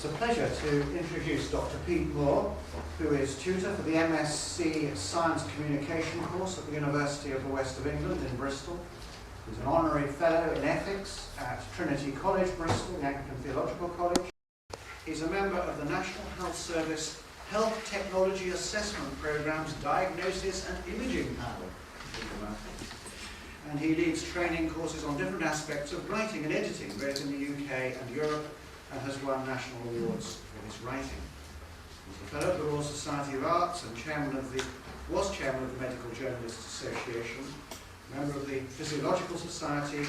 It's a pleasure to introduce Dr. Pete Moore, who is tutor for the MSc Science Communication course at the University of the West of England in Bristol. He's an honorary fellow in ethics at Trinity College, Bristol, the Anglican Theological College. He's a member of the National Health Service Health Technology Assessment Programme's Diagnosis and Imaging Panel. And he leads training courses on different aspects of writing and editing, both in the UK and Europe, and has won national awards for his writing. He's a fellow of the Royal Society of Arts and was chairman of the Medical Journalists Association, member of the Physiological Society,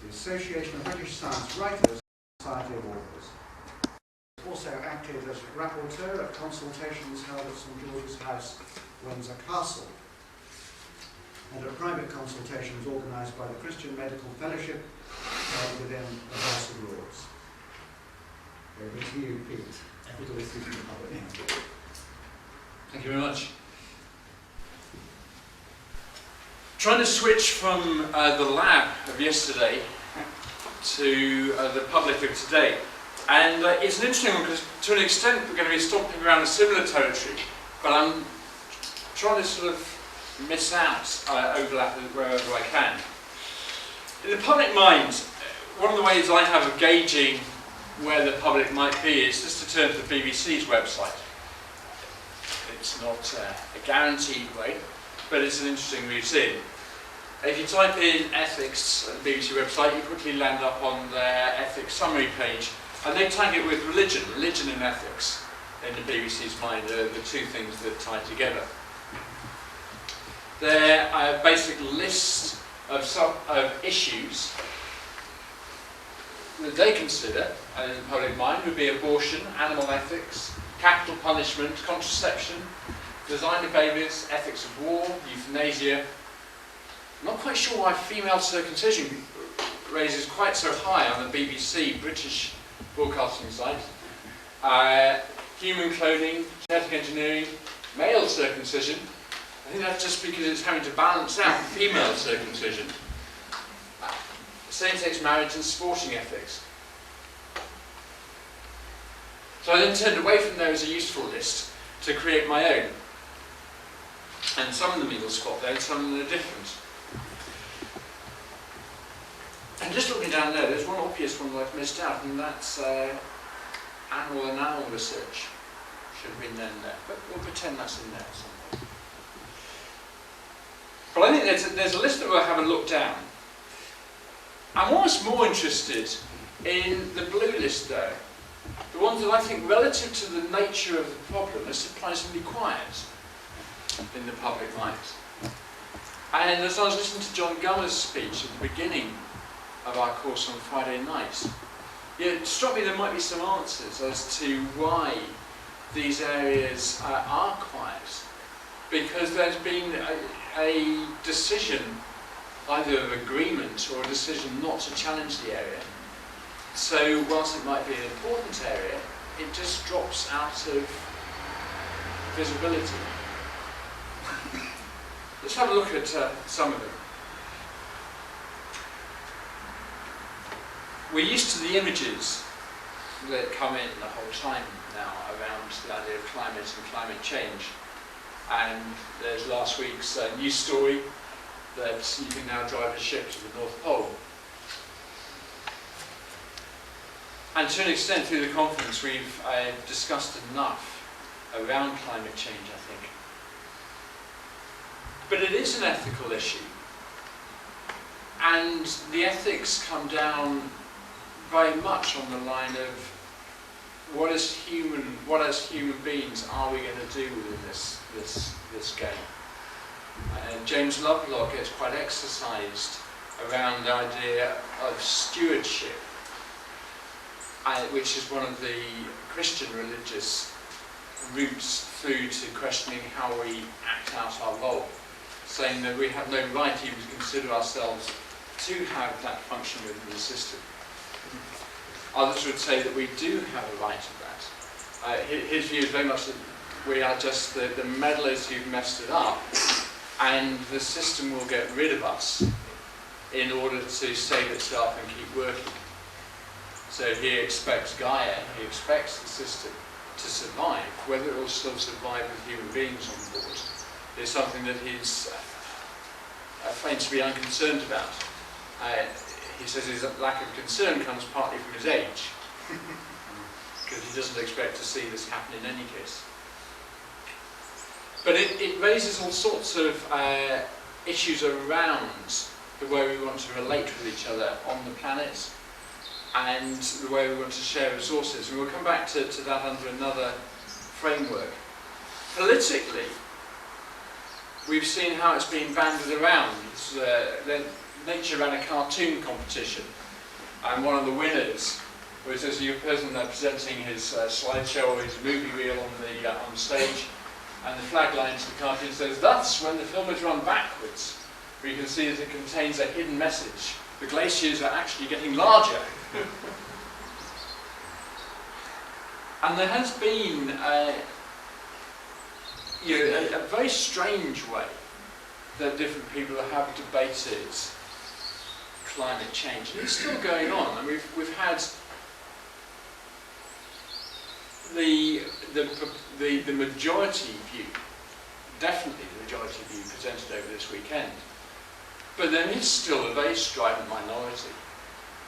the Association of British Science Writers, and the Society of Authors. He's also acted as rapporteur at consultations held at St George's House, Windsor Castle, and at private consultations organised by the Christian Medical Fellowship within the House of Lords. Over to you, Pete. Thank you very much. Trying to switch from the lab of yesterday to the public of today. And it's an interesting one because to an extent we're going to be stomping around a similar territory, but I'm trying to sort of miss out overlap wherever I can. In the public mind, one of the ways I have of gauging where the public might be is just to turn to the BBC's website. It's not a guaranteed way, but it's an interesting route in. If you type in ethics at the BBC website, you quickly land up on their ethics summary page, and they tag it with religion. Religion and ethics, in the BBC's mind, are the two things that tie together. Their basic list of issues that they consider in the public mind would be abortion, animal ethics, capital punishment, contraception, design of babies, ethics of war, euthanasia. I'm not quite sure why female circumcision raises quite so high on the BBC British broadcasting site. Human cloning, genetic engineering, male circumcision. I think that's just because it's having to balance out female circumcision. Same-sex marriage and sporting ethics. So I then turned away from there as a useful list to create my own. And some of them you'll spot there, and some of them are different. And just looking down there, there's one obvious one that I've missed out, and that's animal and animal research. Should have been there, but we'll pretend that's in there at some point. But I think there's a list that we'll have a look down. I'm almost more interested in the blue list though. The ones that I think relative to the nature of the problem are surprisingly quiet in the public mind. And as I was listening to John Gummer's speech at the beginning of our course on Friday night, it struck me there might be some answers as to why these areas are quiet. Because there's been a decision either of agreement or a decision not to challenge the area. So whilst it might be an important area, it just drops out of visibility. Let's have a look at some of them. We're used to the images that come in the whole time now around the idea of climate and climate change. And there's last week's news story that you can now drive a ship to the North Pole. And to an extent through the conference we've discussed enough around climate change, I think. But it is an ethical issue. And the ethics come down very much on the line of what as human beings are we going to do within this game. James Lovelock gets quite exercised around the idea of stewardship, which is one of the Christian religious routes through to questioning how we act out our role, saying that we have no right even to consider ourselves to have that function within the system. Others would say that we do have a right to that. His view is very much that we are just the meddlers who've messed it up, and the system will get rid of us in order to save itself and keep working. So he expects Gaia, he expects the system to survive. Whether it will still survive with human beings on board is something that he's claims to be unconcerned about. He says his lack of concern comes partly from his age, because he doesn't expect to see this happen in any case. But it raises all sorts of issues around the way we want to relate with each other on the planet and the way we want to share resources. And we'll come back to that under another framework. Politically, we've seen how it's been banded around. Nature ran a cartoon competition, and one of the winners was this new person presenting his slideshow or his movie reel on the stage, and the flag line to the cartoon says, "Thus, when the film is run backwards, we can see that it contains a hidden message. The glaciers are actually getting larger." And there has been a very strange way that different people have debated climate change, and it's still going on. And we've had the majority view, definitely the majority view presented over this weekend. But there is still a very strident minority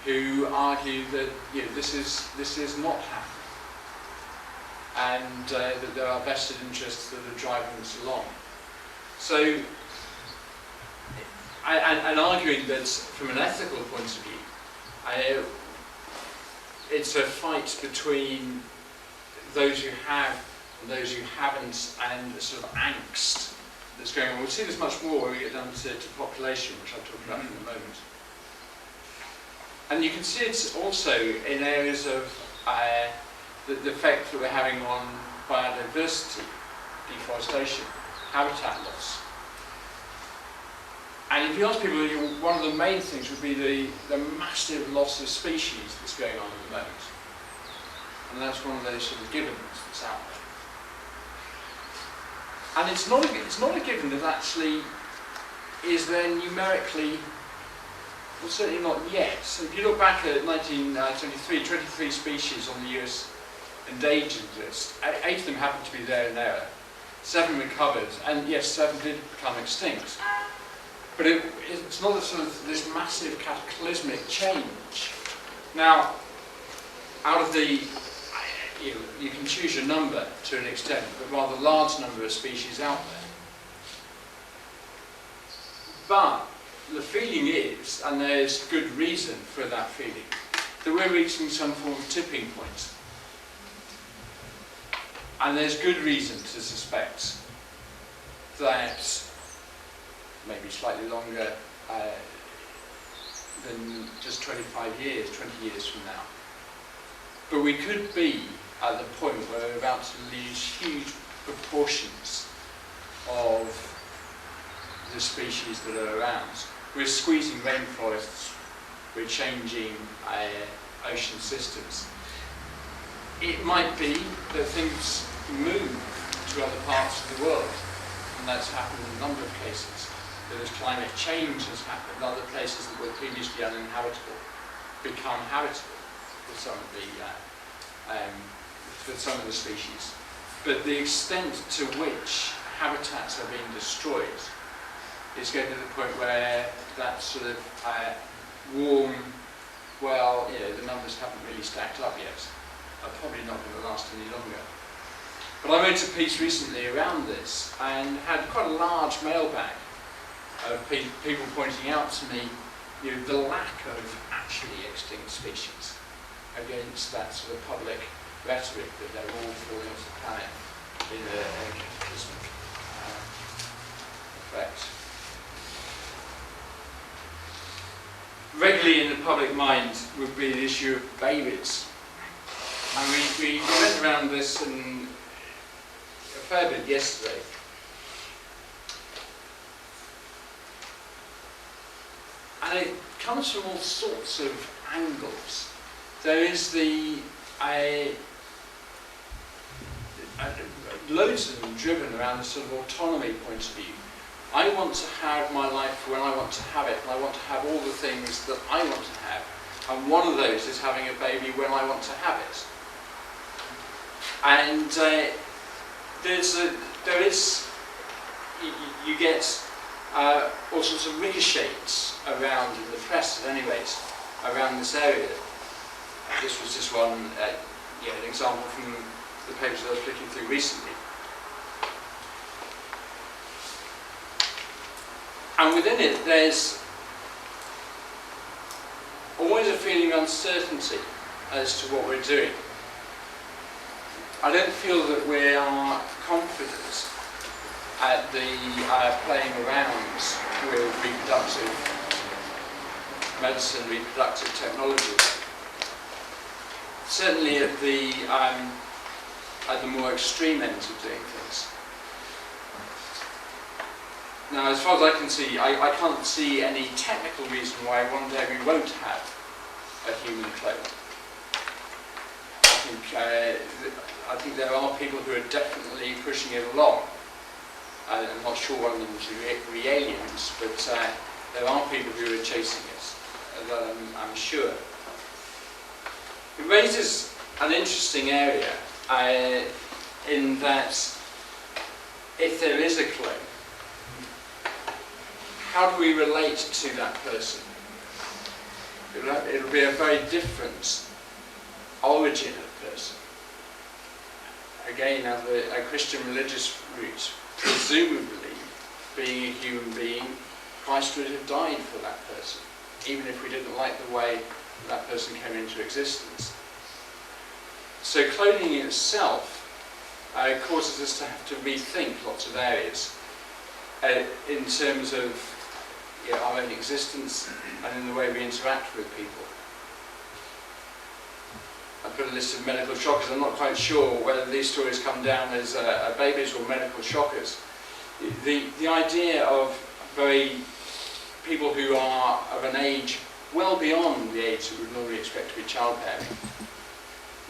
who argue that this is not happening, and that there are vested interests that are driving this along. So, and arguing that from an ethical point of view, it's a fight between those who have and those who haven't, and the sort of angst that's going on. We'll see this much more when we get down to population, which I'll talk about in a moment. And you can see it also in areas of the effect that we're having on biodiversity, deforestation, habitat loss. And if you ask people, one of the main things would be the massive loss of species that's going on at the moment. And that's one of those sort of givens that's out there. And it's not a given that actually is there numerically, well, certainly not yet. So if you look back at 1923, 23 species on the US endangered list, 8 of them happened to be there in error, 7 recovered, and yes, 7 did become extinct. But it's not this massive cataclysmic change. Now, out of the, you can choose your number to an extent, but rather large number of species out there. But the feeling is, and there's good reason for that feeling, that we're reaching some form of tipping point. And there's good reason to suspect that maybe slightly longer than just 25 years, 20 years from now. But we could be at the point where we're about to lose huge proportions of the species that are around. We're squeezing rainforests, we're changing ocean systems. It might be that things move to other parts of the world, and that's happened in a number of cases. That as climate change has happened, other places that were previously uninhabitable become habitable for some of the species. But the extent to which habitats are being destroyed is getting to the point where that sort of warm, well, the numbers haven't really stacked up yet, are probably not going to last any longer. But I wrote a piece recently around this and had quite a large mailbag of people pointing out to me the lack of actually extinct species against that sort of public rhetoric that they're all falling off the planet in a cataclysmic effect. Regularly in the public mind would be the issue of babies. And we went around this a fair bit yesterday. And it comes from all sorts of angles. There is loads of them driven around the sort of autonomy point of view. I want to have my life when I want to have it, and I want to have all the things that I want to have, And one of those is having a baby when I want to have it. And you get all sorts of ricochets around in the press, at any rate, around this area. This was just one, an example from the papers that I was flicking through recently. And within it, there's always a feeling of uncertainty as to what we're doing. I don't feel that we are confident at the playing around with reproductive medicine, reproductive technology. Certainly at the more extreme ends of doing things. Now, as far as I can see, I can't see any technical reason why one day we won't have a human clone. I think there are people who are definitely pushing it along. I'm not sure one of them is re-aliens, but there are people who are chasing it, that I'm sure. It raises an interesting area in that if there is a clone, how do we relate to that person? It'll be a very different origin of person. Again, a Christian religious root, presumably, being a human being, Christ would have died for that person, even if we didn't like the way that person came into existence. So cloning itself causes us to have to rethink lots of areas in terms of our own existence and in the way we interact with people. I put a list of medical shockers. I'm not quite sure whether these stories come down as babies or medical shockers. The idea of people who are of an age well beyond the age that we would normally expect to be childbearing,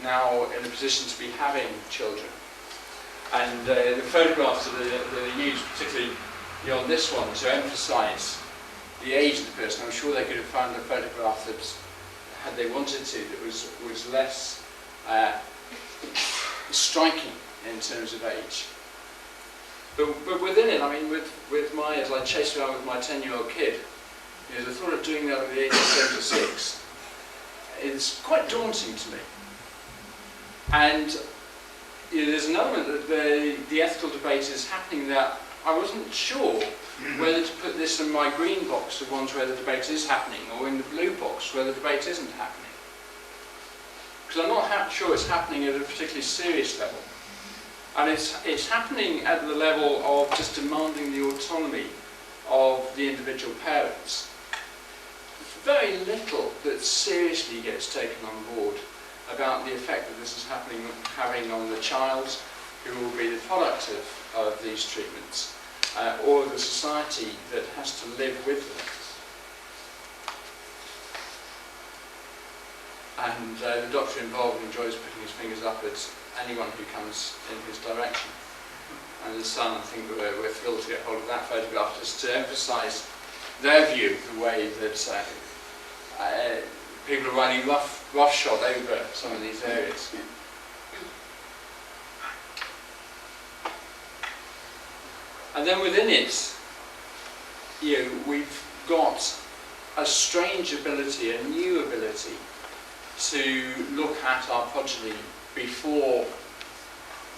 now in a position to be having children. And the photographs that are used, particularly on this one, to emphasise the age of the person. I'm sure they could have found a photograph that, had they wanted to, that was less striking in terms of age. But within it, I mean, as I chased around with my 10-year-old kid, the thought of doing that at the age of 76 is quite daunting to me. And there's an element that the ethical debate is happening that I wasn't sure whether to put this in my green box, the ones where the debate is happening, or in the blue box where the debate isn't happening. Because I'm not sure it's happening at a particularly serious level. And it's happening at the level of just demanding the autonomy of the individual parents. Very little that seriously gets taken on board about the effect that this is having on the child who will be the product of these treatments, or the society that has to live with them. And the doctor involved enjoys putting his fingers up at anyone who comes in his direction. And the son, I think we're thrilled to get hold of that photograph, just to emphasise their view of the way that people are riding roughshod over some of these areas. And then within it, we've got a strange ability, a new ability, to look at our progeny before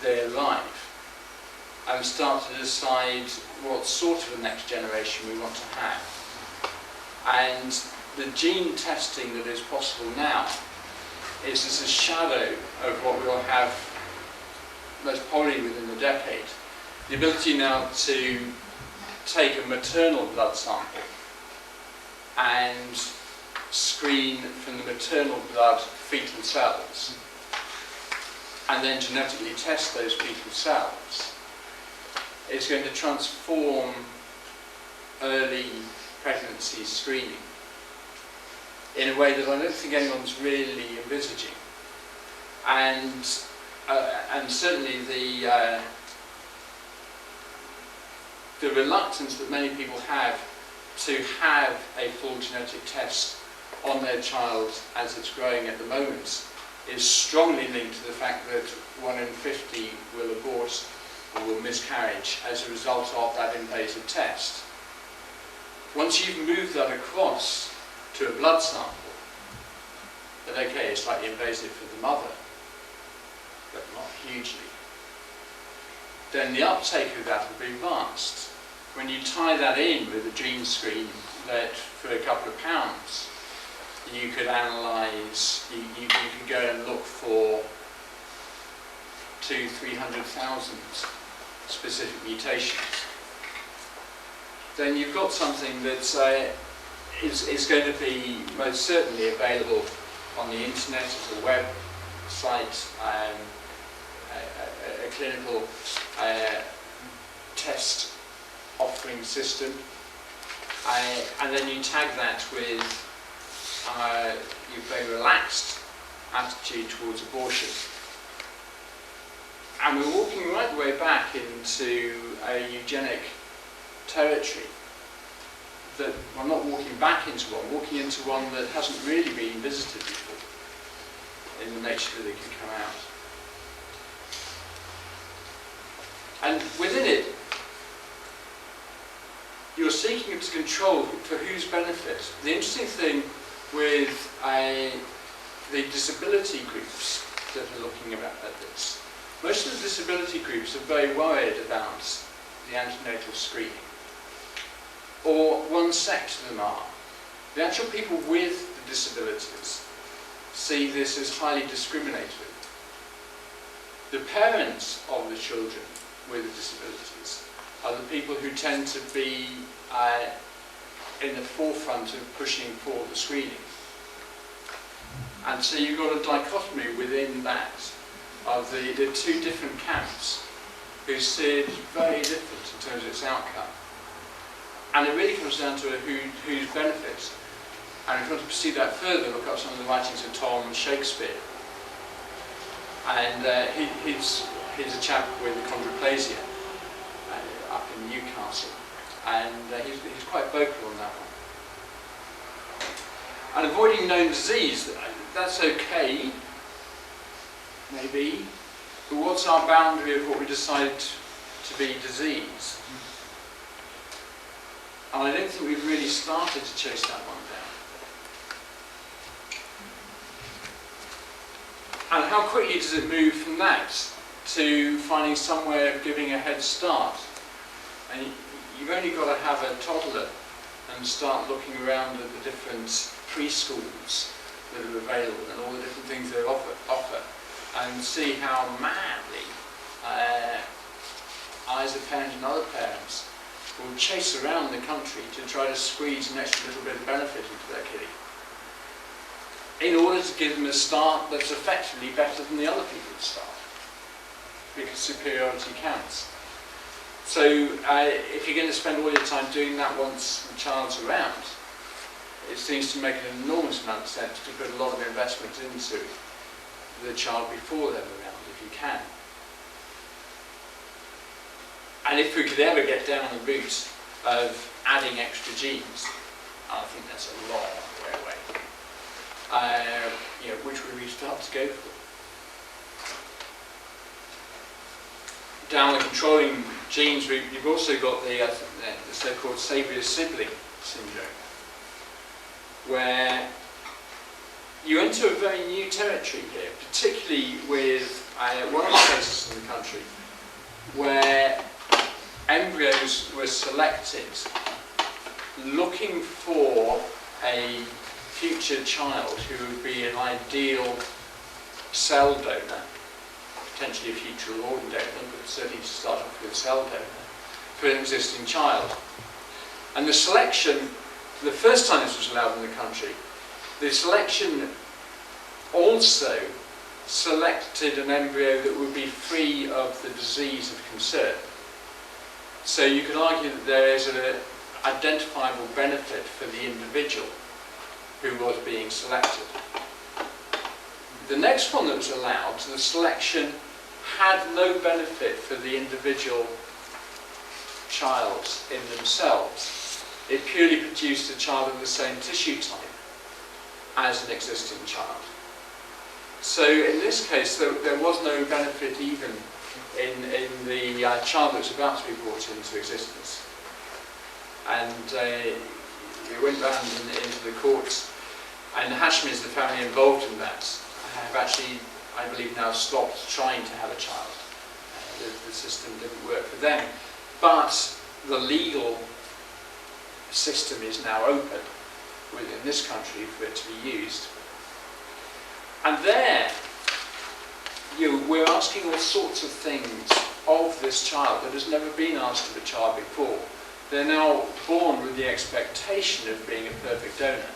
they arrive and start to decide what sort of a next generation we want to have. And the gene testing that is possible now is as a shadow of what we'll have most probably within the decade. The ability now to take a maternal blood sample and screen from the maternal blood fetal cells, and then genetically test those fetal cells, is going to transform early pregnancy screening in a way that I don't think anyone's really envisaging. And certainly the reluctance that many people have to have a full genetic test on their child as it's growing at the moment is strongly linked to the fact that 1 in 50 will abort or will miscarriage as a result of that invasive test. Once you've moved that across to a blood sample, then okay, it's slightly invasive for the mother, but not hugely. Then the uptake of that will be vast. When you tie that in with a gene screen that for a couple of pounds, you could analyse, you could go and look for 200,000-300,000 specific mutations. Then you've got something that is going to be most certainly available on the internet as a website, a clinical test offering system, and then you tag that with your very relaxed attitude towards abortion. And we're walking right the way back into a eugenic territory that we're not walking back into one, walking into one that hasn't really been visited before in the nature that it can come out. And within it, you're seeking to control for whose benefit. The interesting thing with the disability groups that are looking at this, most of the disability groups are very worried about the antenatal screening. Or one sect of them are. The actual people with the disabilities see this as highly discriminatory. The parents of the children with the disabilities are the people who tend to be in the forefront of pushing for the screening. And so you've got a dichotomy within that of the two different camps who see it very different in terms of its outcome. And it really comes down to whose benefit. And if you want to pursue that further, look up some of the writings of Tom Shakespeare. And he's a chap with achondroplasia up in Newcastle. And he's quite vocal on that one. And avoiding known disease, that's okay, maybe. But what's our boundary of what we decide to be disease? And I don't think we've really started to chase that one down. And how quickly does it move from that to finding some way of giving a head start? And you've only got to have a toddler and start looking around at the different preschools that are available and all the different things they offer and see how madly eyes of parents and other parents will chase around the country to try to squeeze an extra little bit of benefit into their kiddie in order to give them a start that's effectively better than the other people's start, because superiority counts. So if you're going to spend all your time doing that once the child's around, it seems to make an enormous amount of sense to put a lot of investment into the child before they're around, if you can. And if we could ever get down the route of adding extra genes, I think that's a long way away. Which would we start to go for? Down the controlling genes, you've also got the so-called saviour-sibling syndrome, where you enter a very new territory here, particularly with one of the places in the country where embryos were selected looking for a future child who would be an ideal cell donor, potentially a future organ donor, but certainly to start off with a cell donor, for an existing child. And the selection, the first time this was allowed in the country, the selection also selected an embryo that would be free of the disease of concern. So you could argue that there is an identifiable benefit for the individual who was being selected. The next one that was allowed, the selection had no benefit for the individual child in themselves. It purely produced a child of the same tissue type. as an existing child. So in this case, there was no benefit even in the child that was about to be brought into existence. And it went round into the courts, and the Hashemis, the family involved in that, have actually, I believe, now stopped trying to have a child. The system didn't work for them. But the legal system is now open within this country for it to be used. And there, we're asking all sorts of things of this child that has never been asked of a child before. They're now born with the expectation of being a perfect donor.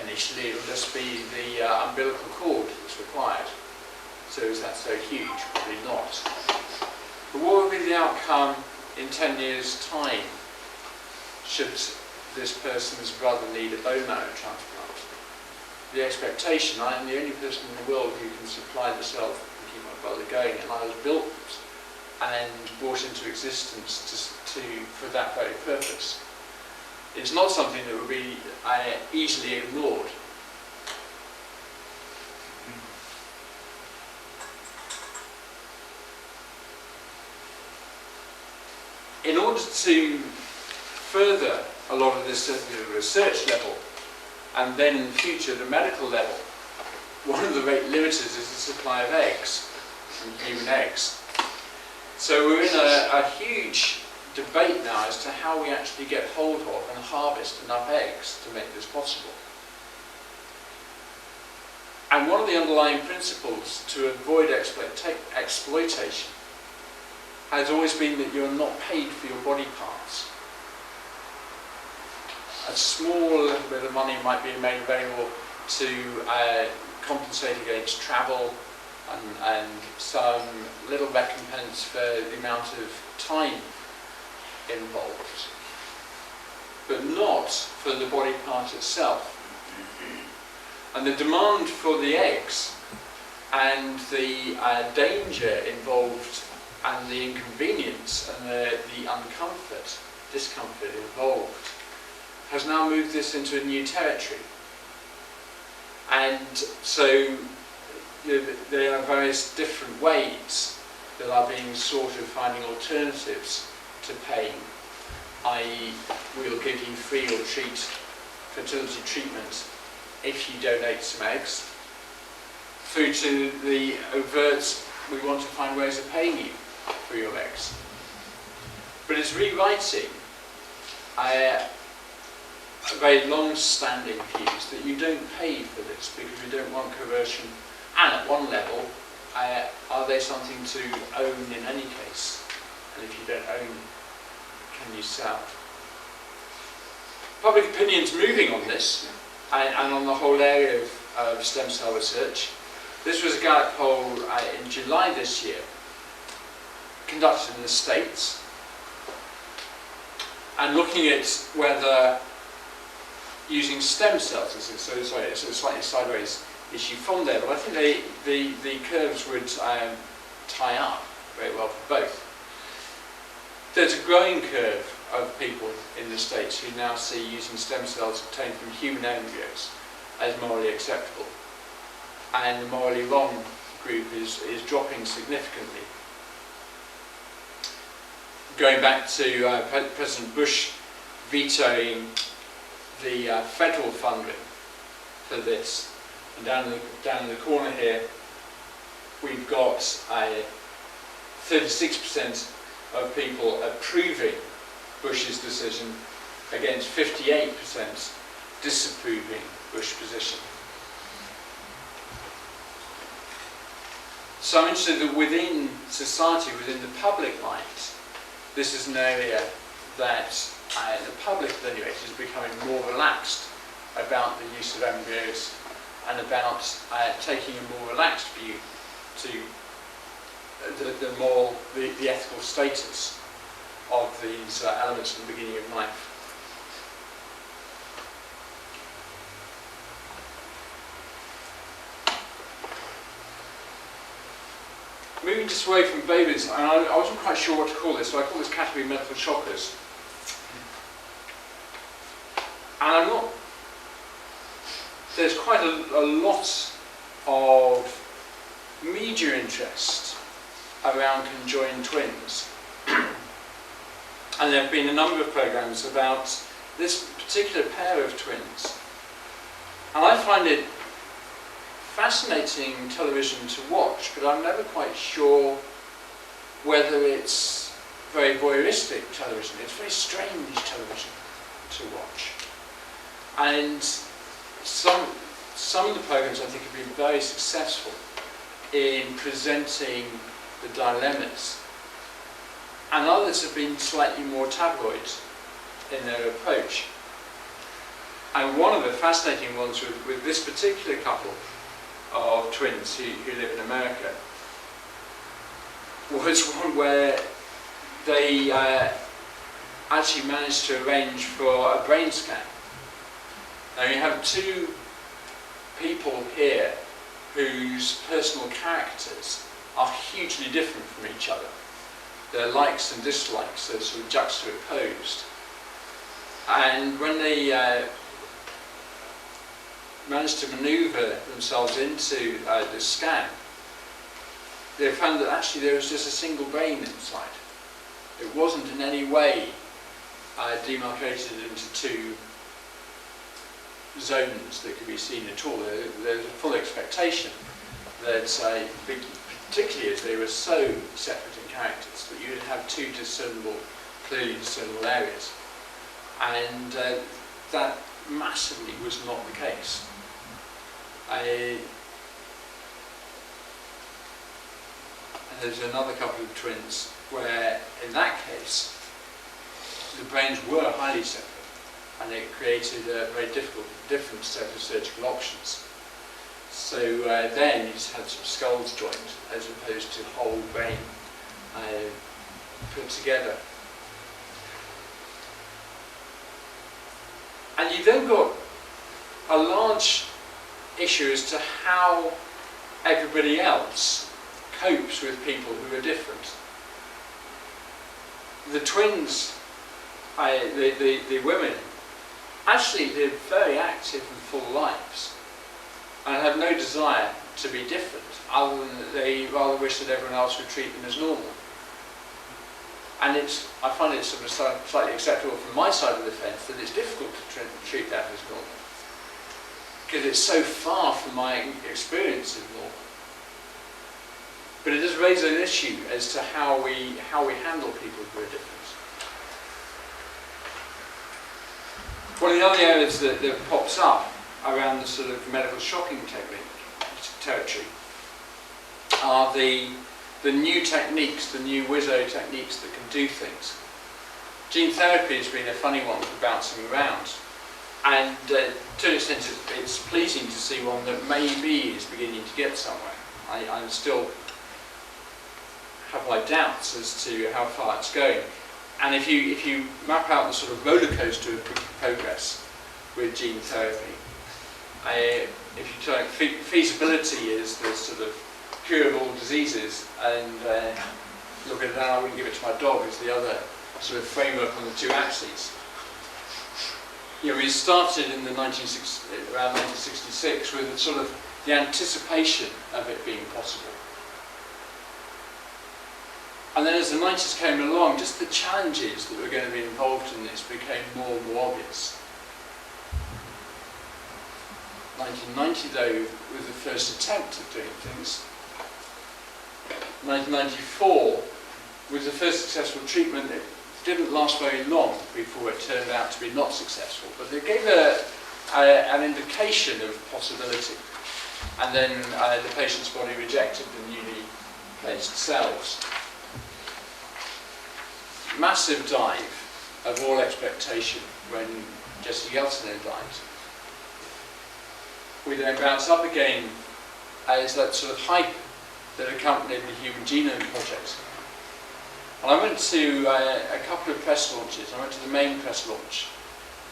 Initially, it will just be the umbilical cord that's required. So is that so huge? Probably not. But what will be the outcome in 10 years' time should this person's brother need a bone marrow transplant? The expectation, I am the only person in the world who can supply the cell and keep my brother going, and I was built and brought into existence for that very purpose. It's not something that would be easily ignored. In order to further a lot of this at the research level, and then in the future the medical level, one of the rate limiters is the supply of eggs, and human eggs. So we're in a huge debate now as to how we actually get hold of and harvest enough eggs to make this possible. And one of the underlying principles to avoid exploitation has always been that you're not paid for your body parts. A small little bit of money might be made available to compensate against travel and some little recompense for the amount of time involved, but not for the body part itself. And the demand for the eggs and the danger involved and the inconvenience and the discomfort involved has now moved this into a new territory. And so there are various different ways that are being sought of finding alternatives to paying, i.e. we'll give you free or fertility treatment if you donate some eggs, through to the overt, we want to find ways of paying you for your eggs. But it's rewriting a very long-standing views that you don't pay for this because we don't want coercion, and at one level, are they something to own in any case? And if you don't own, can you sell? Public opinion's moving on this, and on the whole area of stem cell research. This was a Gallup poll in July this year, conducted in the States, and looking at whether using stem cells, so sorry, it's a slightly sideways issue from there, but I think the curves would tie up very well for both. There's a growing curve of people in the States who now see using stem cells obtained from human embryos as morally acceptable, and the morally wrong group is dropping significantly. Going back to President Bush vetoing the federal funding for this, and down in the corner here we've got 36% of people approving Bush's decision against 58% disapproving Bush's position. So I'm interested that within society, within the public mind, this is an area that the public anyway is becoming more relaxed about the use of embryos and about taking a more relaxed view to the ethical status of these elements at the beginning of life. Moving just away from babies, and I wasn't quite sure what to call this, so I call this category medical shockers. And I'm not there's quite a lot of media interest around conjoined twins. And there have been a number of programs about this particular pair of twins. And I find it fascinating television to watch, but I'm never quite sure whether it's very voyeuristic television. It's very strange television to watch. And some of the programs I think have been very successful in presenting the dilemmas, and others have been slightly more tabloid in their approach. And one of the fascinating ones with this particular couple of twins who live in America was one where they actually managed to arrange for a brain scan. Now you have two people here whose personal characters are hugely different from each other. Their likes and dislikes are sort of juxtaposed. And when they managed to maneuver themselves into the scan, they found that actually there was just a single brain inside. It wasn't in any way demarcated into two zones that could be seen at all. There was a full expectation that, particularly as they were so separate in characters, that you would have two discernible, clearly discernible areas. And that massively was not the case. And there's another couple of twins where, in that case, the brains were highly separate, and it created a very different set of surgical options. So then you just had some skulls joined as opposed to whole brain put together. And you then got a large issue as to how everybody else copes with people who are different. The twins, the women, actually live very active and full lives and have no desire to be different, other than that they rather wish that everyone else would treat them as normal. And I find it sort of slightly acceptable from my side of the fence that it's difficult to treat that as normal, because it's so far from my experience of normal. But it does raise an issue as to how we handle people who are different. One of the other areas that pops up around the sort of medical shocking territory are the new techniques, the new wizzo techniques that can do things. Gene therapy has been a funny one for bouncing around, and to an extent it's pleasing to see one that maybe is beginning to get somewhere. I still have my doubts as to how far it's going. And if you map out the sort of roller coaster of progress with gene therapy, if you take feasibility as the sort of cure of all diseases, and look at that, I wouldn't give it to my dog, as the other sort of framework on the two axes. You know, we started in around 1966 with sort of the anticipation of it being possible. And then as the 90s came along, just the challenges that were going to be involved in this became more and more obvious. 1990, though, was the first attempt at doing things. 1994 was the first successful treatment. It didn't last very long before it turned out to be not successful, but it gave an indication of possibility. And then the patient's body rejected the newly placed cells. Massive dive of all expectation when Jesse Geltner died. We then bounce up again as that sort of hype that accompanied the Human Genome Project. And I went to a couple of press launches. I went to the main press launch,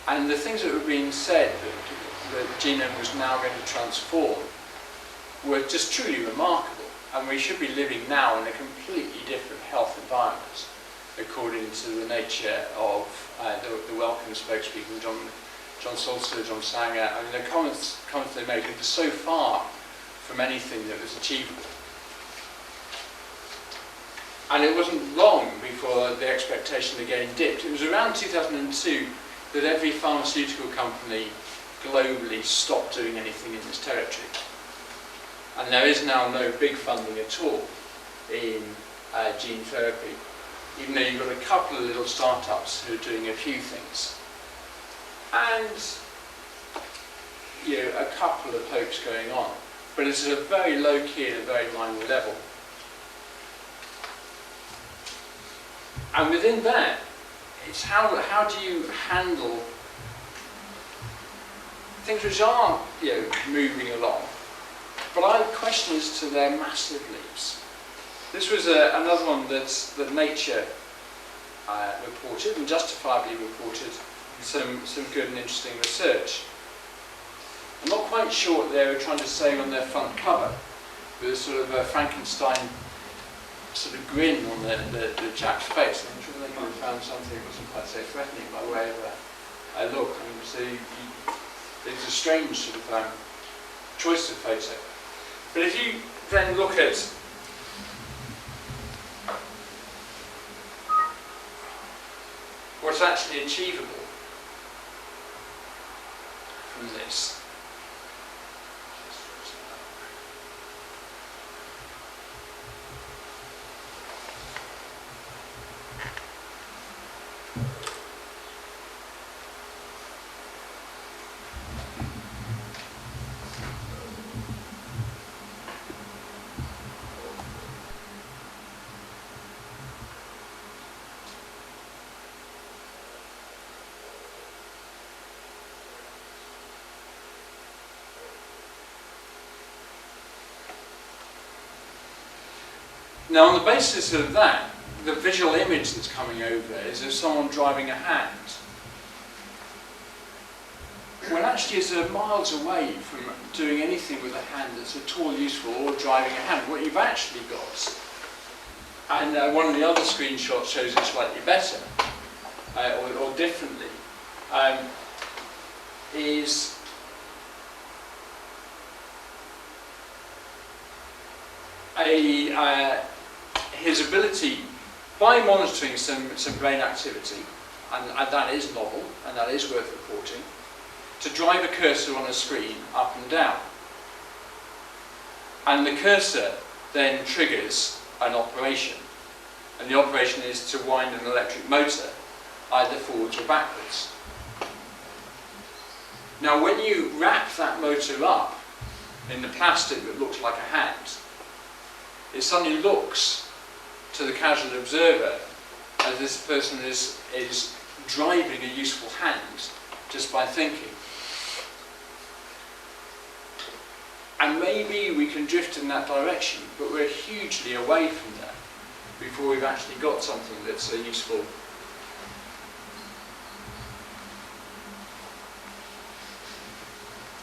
and the things that were being said that the genome was now going to transform were just truly remarkable. And we should be living now in a completely different health environment, according to the nature of the Wellcome spokespeople, John Salter, John Sanger, I mean, the comments they made were so far from anything that was achievable. And it wasn't long before the expectation again dipped. It was around 2002 that every pharmaceutical company globally stopped doing anything in this territory. And there is now no big funding at all in gene therapy, even though you've got a couple of little startups who are doing a few things. And a couple of hopes going on. But it's at a very low key and a very minor level. And within that, it's how do you handle things which are moving along, but I have questions to their massive leaps. This was another one that Nature reported, and justifiably reported, some good and interesting research. I'm not quite sure what they were trying to say on their front cover, with a sort of a Frankenstein sort of grin on the chap's face. I'm sure they might have found something that wasn't quite so threatening by way of a look. I mean, so it's a strange sort of choice of photo. But if you then look at what's actually achievable from this, now, on the basis of that, the visual image that's coming over is of someone driving a hand. When actually is miles away from doing anything with a hand that's at all useful or driving a hand. What you've actually got, and one of the other screenshots shows it slightly better, or differently, is his ability, by monitoring some brain activity, and that is novel, and that is worth reporting, to drive a cursor on a screen up and down. And the cursor then triggers an operation. And the operation is to wind an electric motor, either forwards or backwards. Now, when you wrap that motor up in the plastic that looks like a hand, it suddenly looks to the casual observer as this person is driving a useful hand just by thinking. And maybe we can drift in that direction, but we're hugely away from that before we've actually got something that's useful.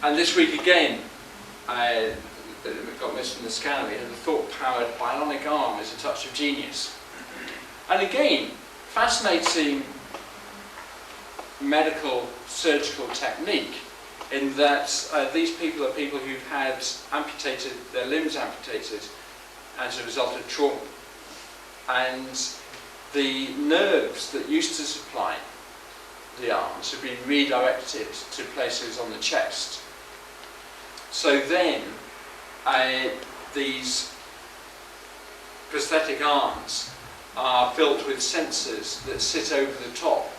And this week again, got missed in the scanner, we had the thought-powered bionic arm as a touch of genius. And again, fascinating medical surgical technique in that these people are people who've had their limbs amputated as a result of trauma. And the nerves that used to supply the arms have been redirected to places on the chest. So then, these prosthetic arms are built with sensors that sit over the top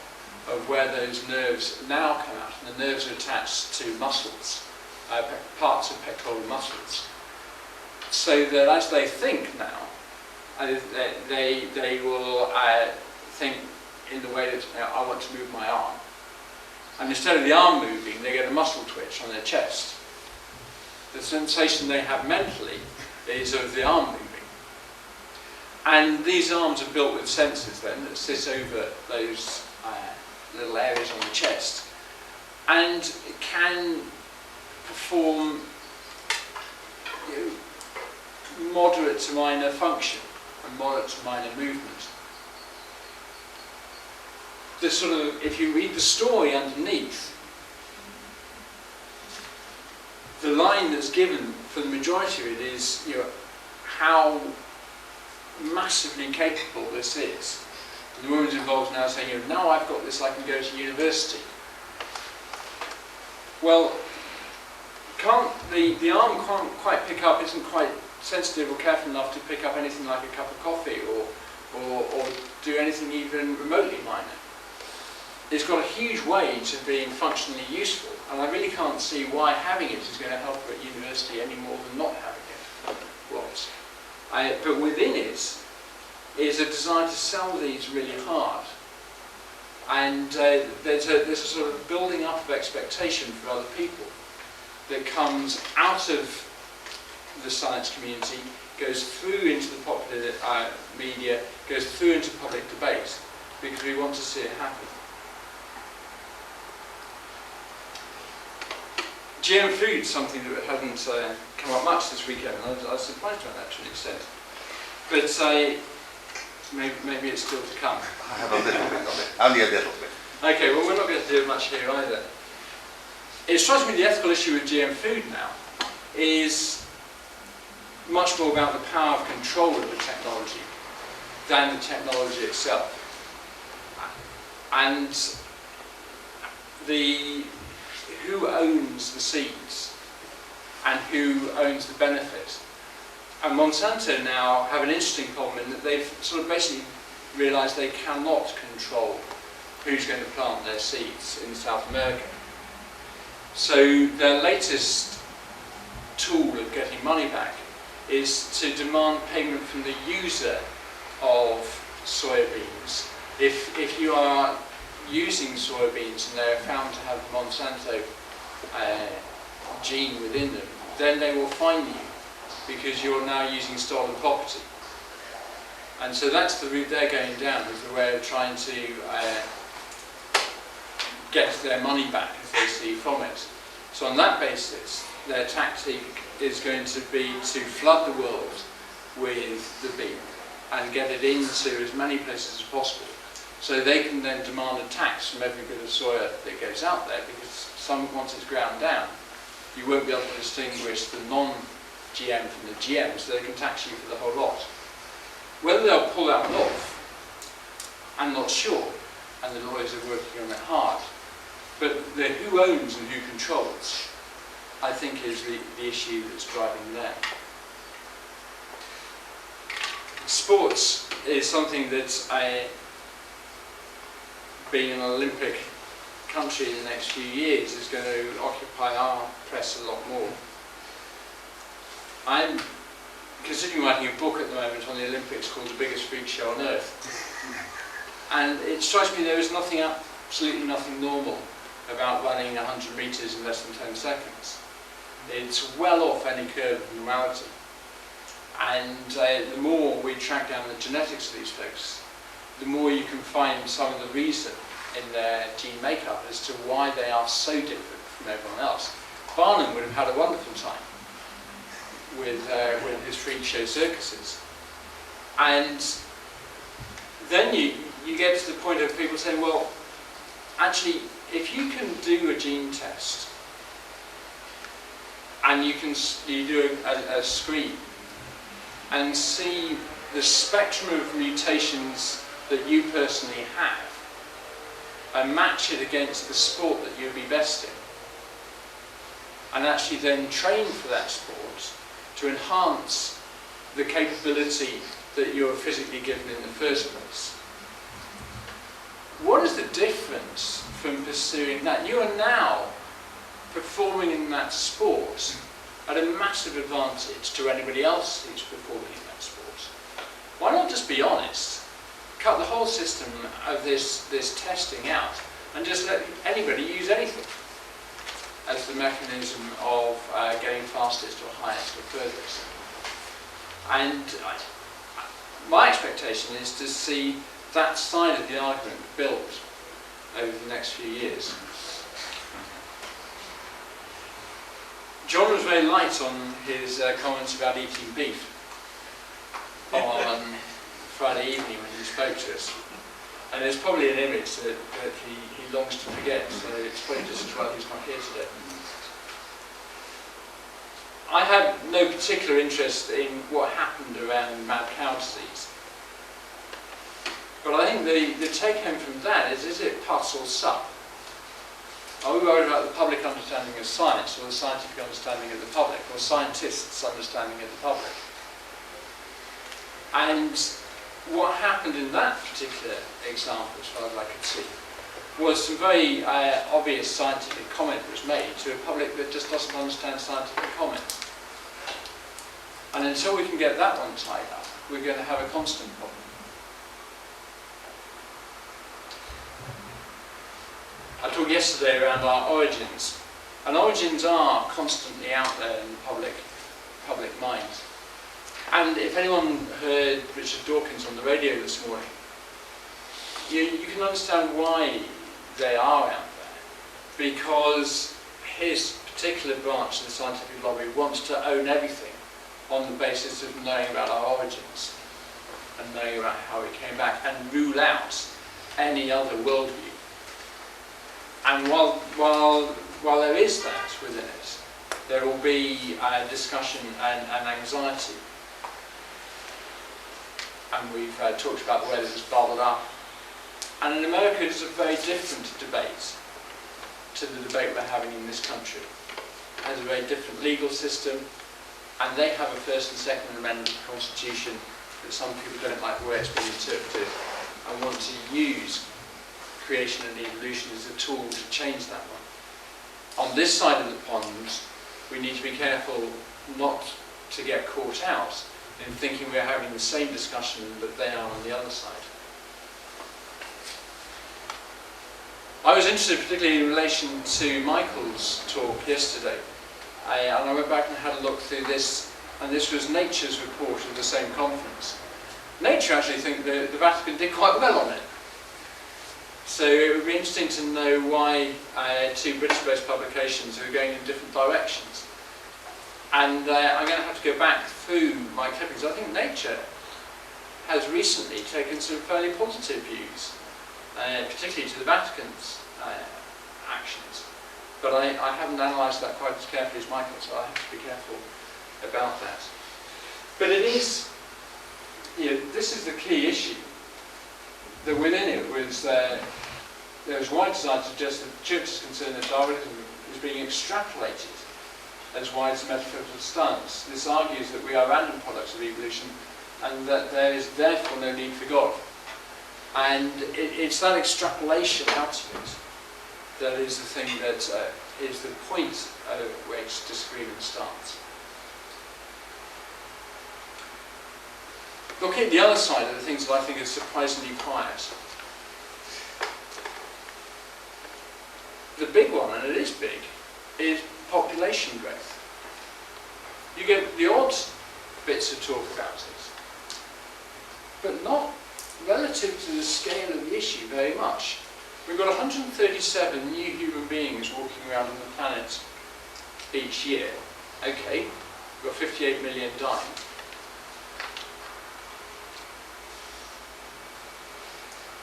of where those nerves now come out, and the nerves are attached to muscles, parts of pectoral muscles, so that as they think now, they will think in the way that I want to move my arm, and instead of the arm moving, they get a muscle twitch on their chest. The sensation they have mentally is of the arm moving. And these arms are built with sensors then that sit over those little areas on the chest and can perform moderate to minor function and moderate to minor movement. This sort of, if you read the story underneath, the line that's given for the majority of it is, you know, how massively capable this is. And the woman's involved now saying, you know, now I've got this, I can go to university. Well, the arm can't quite pick up, isn't quite sensitive or careful enough to pick up anything like a cup of coffee or do anything even remotely minor. It's got a huge way to being functionally useful, and I really can't see why having it is going to help her at university any more than not having it was. But within it is a desire to sell these really hard. And there's a sort of building up of expectation for other people that comes out of the science community, goes through into the popular media, goes through into public debate, because we want to see it happen. GM food, something that hadn't come up much this weekend, and I was surprised by that to an extent. But maybe it's still to come. I have a little bit of it, only a little bit. Okay, well we're not going to do much here either. It strikes me the ethical issue with GM food now is much more about the power of control of the technology than the technology itself. And who owns the seeds and who owns the benefit. And Monsanto now have an interesting problem in that they've sort of basically realised they cannot control who's going to plant their seeds in South America. So their latest tool of getting money back is to demand payment from the user of soybeans. If you are using soybeans and they're found to have Monsanto gene within them, then they will fine you because you're now using stolen property. And so that's the route they're going down, as the way of trying to get their money back as they see from it. So on that basis, their tactic is going to be to flood the world with the bean and get it into as many places as possible. So they can then demand a tax from every bit of soya that goes out there, because once it's ground down, you won't be able to distinguish the non-GM from the GM, so they can tax you for the whole lot. Whether they'll pull that off, I'm not sure, and the lawyers are working on it hard. But the who owns and who controls, I think, is the issue that's driving them. Sports is something that, being an Olympic country in the next few years, is going to occupy our press a lot more. I'm considering writing a book at the moment on the Olympics called The Biggest Freak Show on Earth. And it strikes me there is absolutely nothing normal about running 100 metres in less than 10 seconds. It's well off any curve of normality. And the more we track down the genetics of these folks, the more you can find some of the reason in their gene makeup as to why they are so different from everyone else. Barnum would have had a wonderful time with his freak show circuses. And then you get to the point of people saying, well, actually, if you can do a gene test and you do a screen and see the spectrum of mutations that you personally have and match it against the sport that you'd be best in, and actually then train for that sport to enhance the capability that you're physically given in the first place. What is the difference from pursuing that? You are now performing in that sport at a massive advantage to anybody else who's performing in that sport. Why not just be honest? Cut the whole system of this testing out and just let anybody use anything as the mechanism of getting fastest or highest or furthest. And my expectation is to see that side of the argument built over the next few years. John was very light on his comments about eating beef on Friday evening when he spoke to us. And there's probably an image that he longs to forget, so it's probably just as well he's not here today. I have no particular interest in what happened around mad cow disease. But I think the take-home from that is it pus or sup? Are we worried about the public understanding of science, or the scientific understanding of the public, or scientists' understanding of the public? And what happened in that particular example, as far as I could see, was some very obvious scientific comment was made to a public that just doesn't understand scientific comment. And until we can get that one tied up, we're going to have a constant problem. I talked yesterday around our origins, and origins are constantly out there in the public mind. And if anyone heard Richard Dawkins on the radio this morning, you can understand why they are out there, because his particular branch of the scientific lobby wants to own everything on the basis of knowing about our origins and knowing about how we came back, and rule out any other worldview. And while there is that within it, there will be discussion and anxiety. And we've talked about where this has bubbled up. And in America, it's a very different debate to the debate we're having in this country. It has a very different legal system, and they have a First and Second Amendment to the Constitution that some people don't like the way it's been interpreted and want to use creation and evolution as a tool to change that one. On this side of the pond, we need to be careful not to get caught out in thinking we're having the same discussion that they are on the other side. I was interested particularly in relation to Michael's talk yesterday, and I went back and had a look through this, and this was Nature's report of the same conference. Nature actually think the Vatican did quite well on it. So it would be interesting to know why two British-based publications are going in different directions. And I'm going to have to go back through my clippings. I think Nature has recently taken some fairly positive views, particularly to the Vatican's actions. But I haven't analysed that quite as carefully as Michael, so I have to be careful about that. But it is, this is the key issue. That within it was there was wide desire to suggest that the Church is concerned that Darwinism is being extrapolated as wide as a metaphysical stance. This argues that we are random products of evolution and that there is therefore no need for God. And it's that extrapolation out of it that is the thing that is the point at which disagreement starts. Looking at the other side of the things that I think are surprisingly quiet. The big one, and it is big, is population growth. You get the odd bits of talk about it, but not relative to the scale of the issue very much. We've got 137 new human beings walking around on the planet each year. Okay, we've got 58 million dying.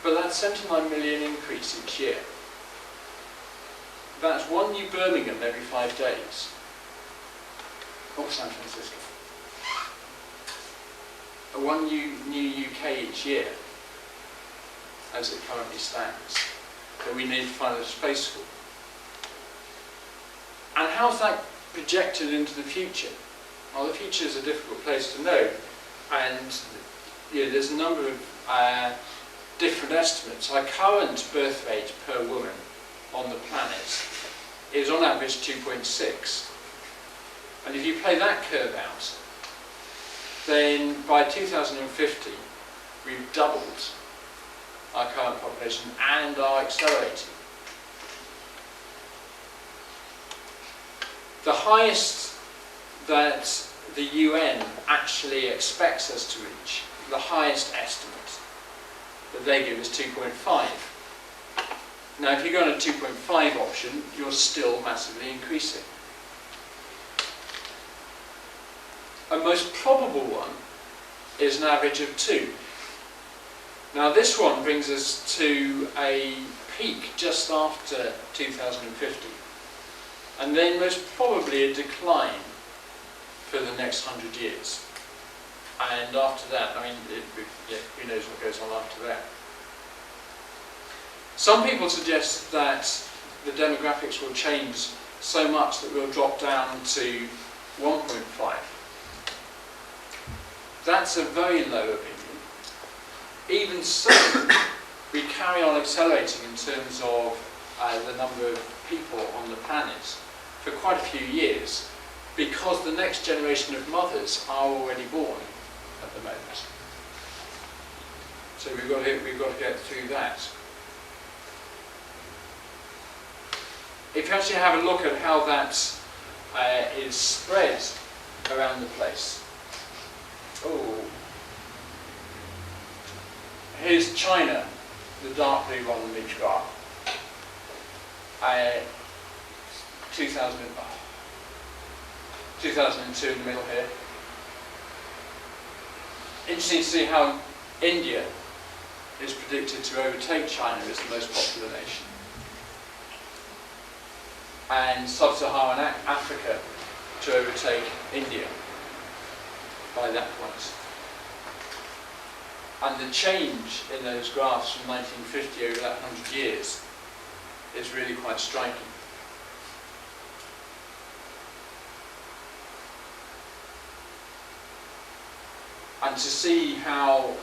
But that's 79 million increase each year. That's one new Birmingham every 5 days. Or San Francisco. One new UK each year, as it currently stands, that we need to find a space for. And how's that projected into the future? Well, the future is a difficult place to know, and there's a number of different estimates. Our current birth rate per woman on the planet is on average 2.6. And if you play that curve out, then by 2050 we've doubled our current population and are accelerating. The highest that the UN actually expects us to reach, the highest estimate that they give is 2.5. Now if you go on a 2.5 option, you're still massively increasing. A most probable one is an average of 2. Now this one brings us to a peak just after 2050, and then most probably a decline for the next 100 years. And after that, I mean, yeah, who knows what goes on after that. Some people suggest that the demographics will change so much that we'll drop down to 1.5. That's a very low opinion. Even so, we carry on accelerating in terms of the number of people on the planet for quite a few years, because the next generation of mothers are already born at the moment. So we've got to get through that. If you actually have a look at how that is spread around the place. Oh, here's China, the dark blue one on the graph. 2002 in the middle here. Interesting to see how India is predicted to overtake China as the most popular nation. And sub-Saharan Africa to overtake India by that point. And the change in those graphs from 1950 over that 100 years is really quite striking. And to see how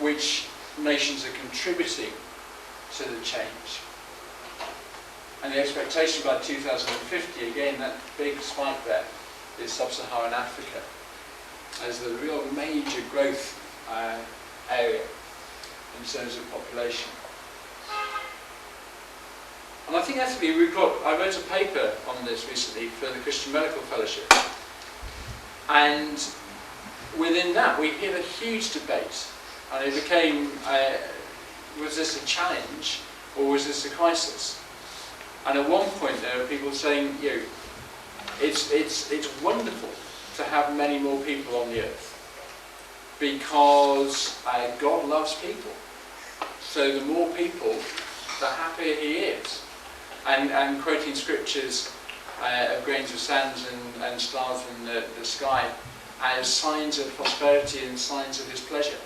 which nations are contributing to the change. And the expectation by 2050, again, that big spike there, is sub-Saharan Africa as the real major growth area in terms of population. And I think actually I wrote a paper on this recently for the Christian Medical Fellowship. And within that we had a huge debate, and it became, was this a challenge or was this a crisis? And at one point there were people saying, you know, it's wonderful to have many more people on the earth because God loves people. So the more people, the happier He is. And quoting scriptures of grains of sand and stars in the sky as signs of prosperity and signs of His pleasure.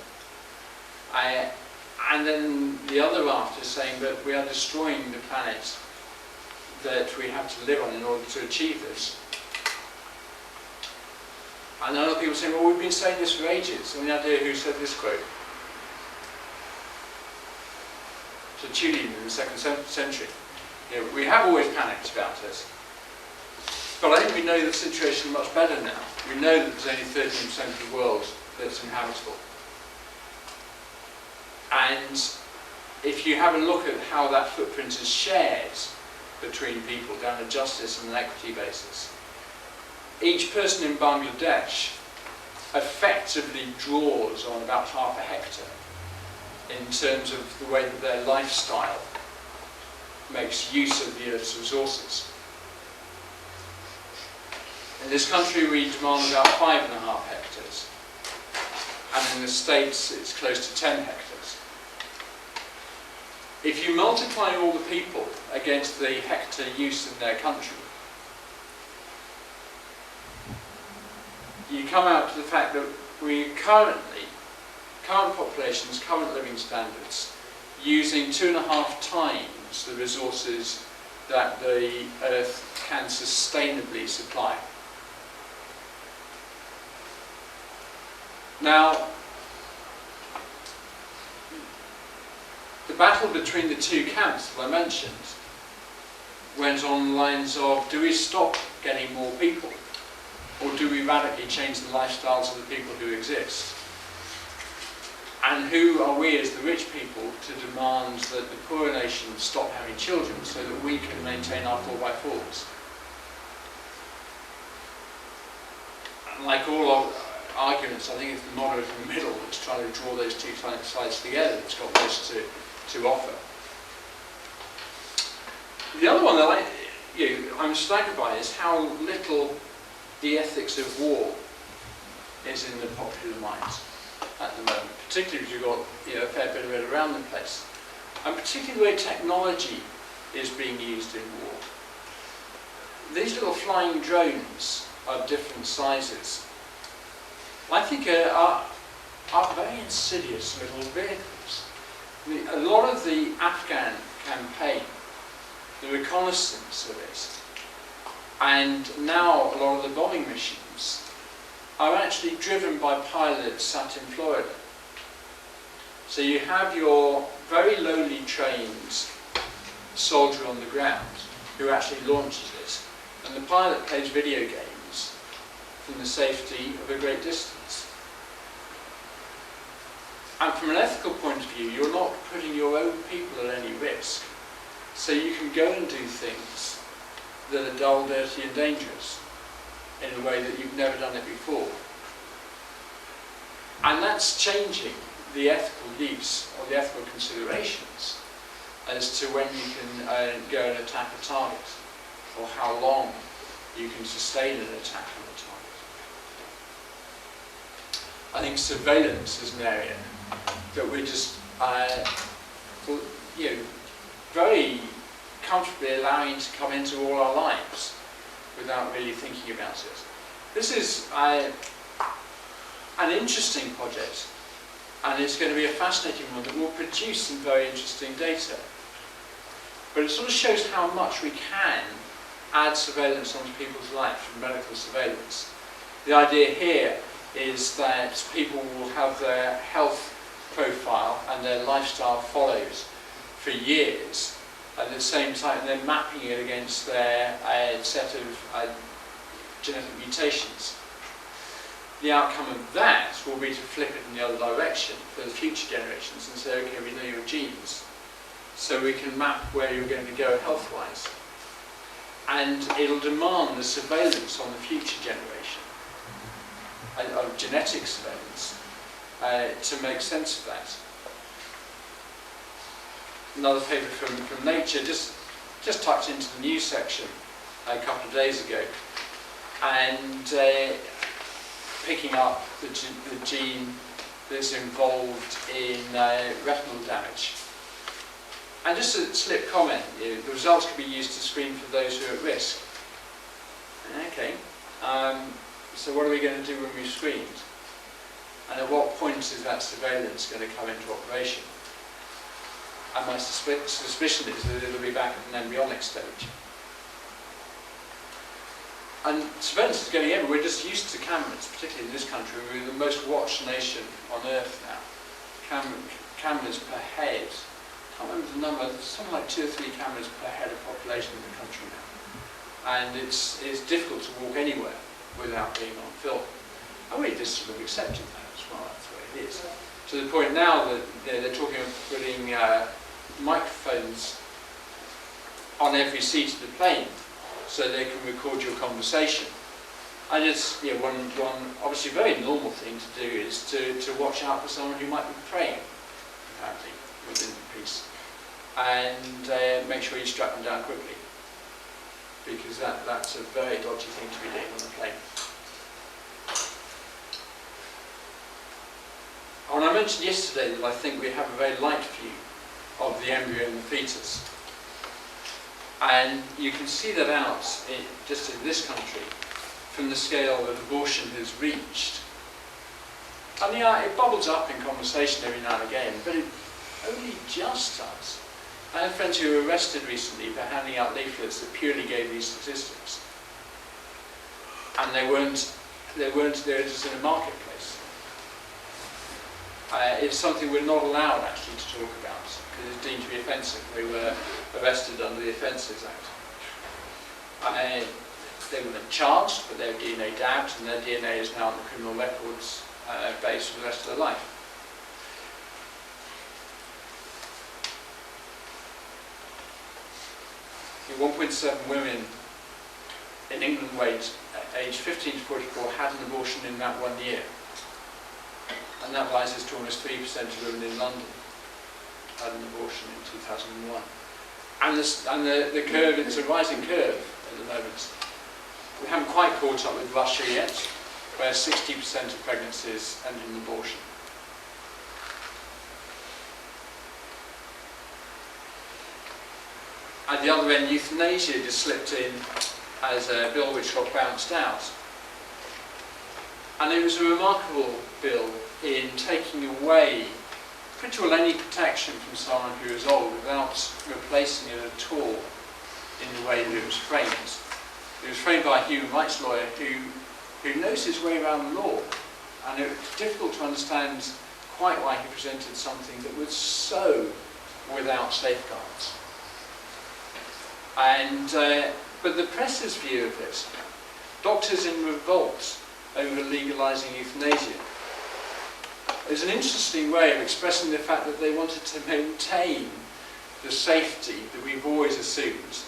And then the other raft is saying that we are destroying the planet that we have to live on in order to achieve this. And then other people saying, well, we've been saying this for ages. Any idea who said this quote? So Tertullian in the 2nd century. You know, we have always panicked about it. But I think we know the situation much better now. We know that there's only 13% of the world that's inhabitable. And if you have a look at how that footprint is shared between people down a justice and an equity basis, each person in Bangladesh effectively draws on about half a hectare in terms of the way that their lifestyle makes use of the Earth's resources. In this country we demand about 5.5 hectares, and in the States it's close to 10 hectares. If you multiply all the people against the hectare use in their country, you come out to the fact that we current populations, current living standards, using 2.5 times the resources that the Earth can sustainably supply. Now, the battle between the two camps that I mentioned went on the lines of, do we stop getting more people, or do we radically change the lifestyles of the people who exist? And who are we as the rich people to demand that the poorer nations stop having children so that we can maintain our 4x4s? And like all arguments, I think it's the moderate in the middle that's trying to draw those two sides together that's got most to offer. The other one that I'm staggered by is how little the ethics of war is in the popular minds at the moment, particularly if you've got a fair bit of it around the place, and particularly the way technology is being used in war. these little flying drones of different sizes, I think are very insidious little vehicles. A lot of the Afghan campaign, the reconnaissance of it, and now a lot of the bombing missions are actually driven by pilots sat in Florida. So you have your very lowly trained soldier on the ground who actually launches it, and the pilot plays video games from the safety of a great distance. And from an ethical point of view, you're not putting your own people at any risk. So you can go and do things that are dull, dirty and dangerous in a way that you've never done it before. And that's changing the ethical use or the ethical considerations as to when you can go and attack a target, or how long you can sustain an attack on a target. I think surveillance is an area that we're just very comfortably allowing to come into all our lives without really thinking about it. This is an interesting project, and it's going to be a fascinating one that will produce some very interesting data. But it sort of shows how much we can add surveillance onto people's lives from medical surveillance. The idea here is that people will have their health profile and their lifestyle followed for years, at the same time they're mapping it against their set of genetic mutations. The outcome of that will be to flip it in the other direction for the future generations and say, okay, we know your genes, so we can map where you're going to go health-wise. And it'll demand the surveillance on the future generation, of genetic surveillance, to make sense of that. Another paper from Nature just tucked into the news section a couple of days ago, and picking up the gene that's involved in retinal damage. And just a slip comment, the results can be used to screen for those who are at risk. Okay, so what are we going to do when we've screened? And at what point is that surveillance going to come into operation? And my suspicion is that it'll be back at an embryonic stage. And surveillance is getting everywhere. We're just used to cameras, particularly in this country. We're the most watched nation on earth now. Cameras per head. I can't remember the number, there's something like 2 or 3 cameras per head of population in the country now. And it's difficult to walk anywhere without being on film. And we just sort of accepted that as well, that's the way it is. To the point now that they're talking of putting microphones on every seat of the plane so they can record your conversation. And it's one obviously very normal thing to do is to watch out for someone who might be praying, apparently, within the piece. And make sure you strap them down quickly, because that's a very dodgy thing to be doing on a plane. And I mentioned yesterday that I think we have a very light view of the embryo and the fetus. And you can see that out just in this country from the scale that abortion has reached. And it bubbles up in conversation every now and again, but it only just does. I had friends who were arrested recently for handing out leaflets that purely gave these statistics. And they weren't there just in a marketplace. It's something we're not allowed actually to talk about, because it's deemed to be offensive. They were arrested under the Offences Act. They weren't charged, but their DNA dabbed, and their DNA is now on the criminal records base for the rest of their life. The 1.7 women in England aged 15 to 44 had an abortion in that 1 year. And that rises to almost 3% of women in London had an abortion in 2001. And the curve, it's a rising curve at the moment. We haven't quite caught up with Russia yet, where 60% of pregnancies end in abortion. At the other end, euthanasia just slipped in as a bill which got bounced out. And it was a remarkable bill in taking away pretty well any protection from someone who was old without replacing it at all in the way that it was framed. It was framed by a human rights lawyer who knows his way around the law, and it was difficult to understand quite why he presented something that was so without safeguards. And but the press's view of it, doctors in revolt over legalising euthanasia, is an interesting way of expressing the fact that they wanted to maintain the safety that we've always assumed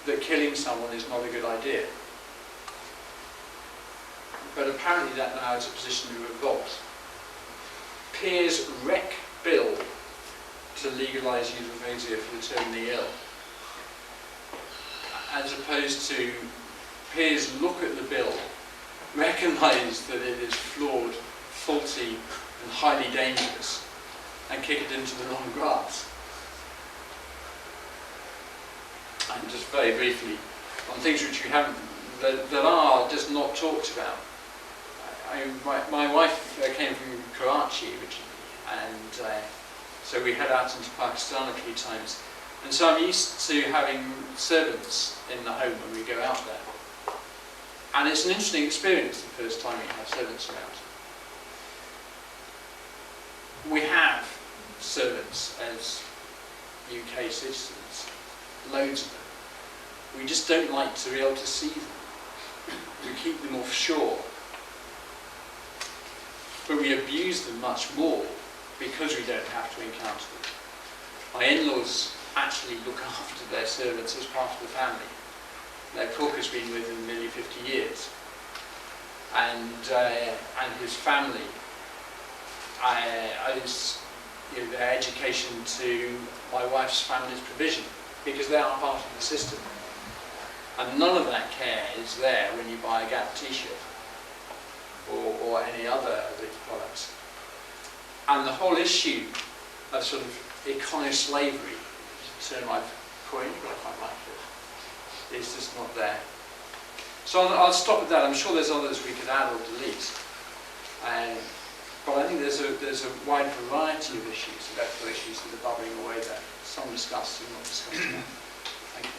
that killing someone is not a good idea. But apparently that now is a position of revolt. Peers wreck bill to legalise euthanasia for the terminally ill, as opposed to peers look at the bill, recognise that it is flawed, faulty and highly dangerous, and kick it into the long grass. And just very briefly, on things which you haven't, that are just not talked about. My wife came from Karachi originally, and so we head out into Pakistan a few times. And so I'm used to having servants in the home when we go out there. And it's an interesting experience the first time you have servants around. We have servants as UK citizens, loads of them. We just don't like to be able to see them. We keep them offshore. But we abuse them much more because we don't have to encounter them. My in-laws actually look after their servants as part of the family. Their cook has been with them nearly 50 years. And his family owes their education to my wife's family's provision, because they are part of the system. And none of that care is there when you buy a Gap t-shirt or any other of its products. And the whole issue of sort of econo-slavery, a term I've coined, but I quite like it, is just not there. So I'll stop at that. I'm sure there's others we could add or delete. But I think there's a wide variety of issues, electoral issues that are bubbling away there. Some discussed, some not discussed. Thank you.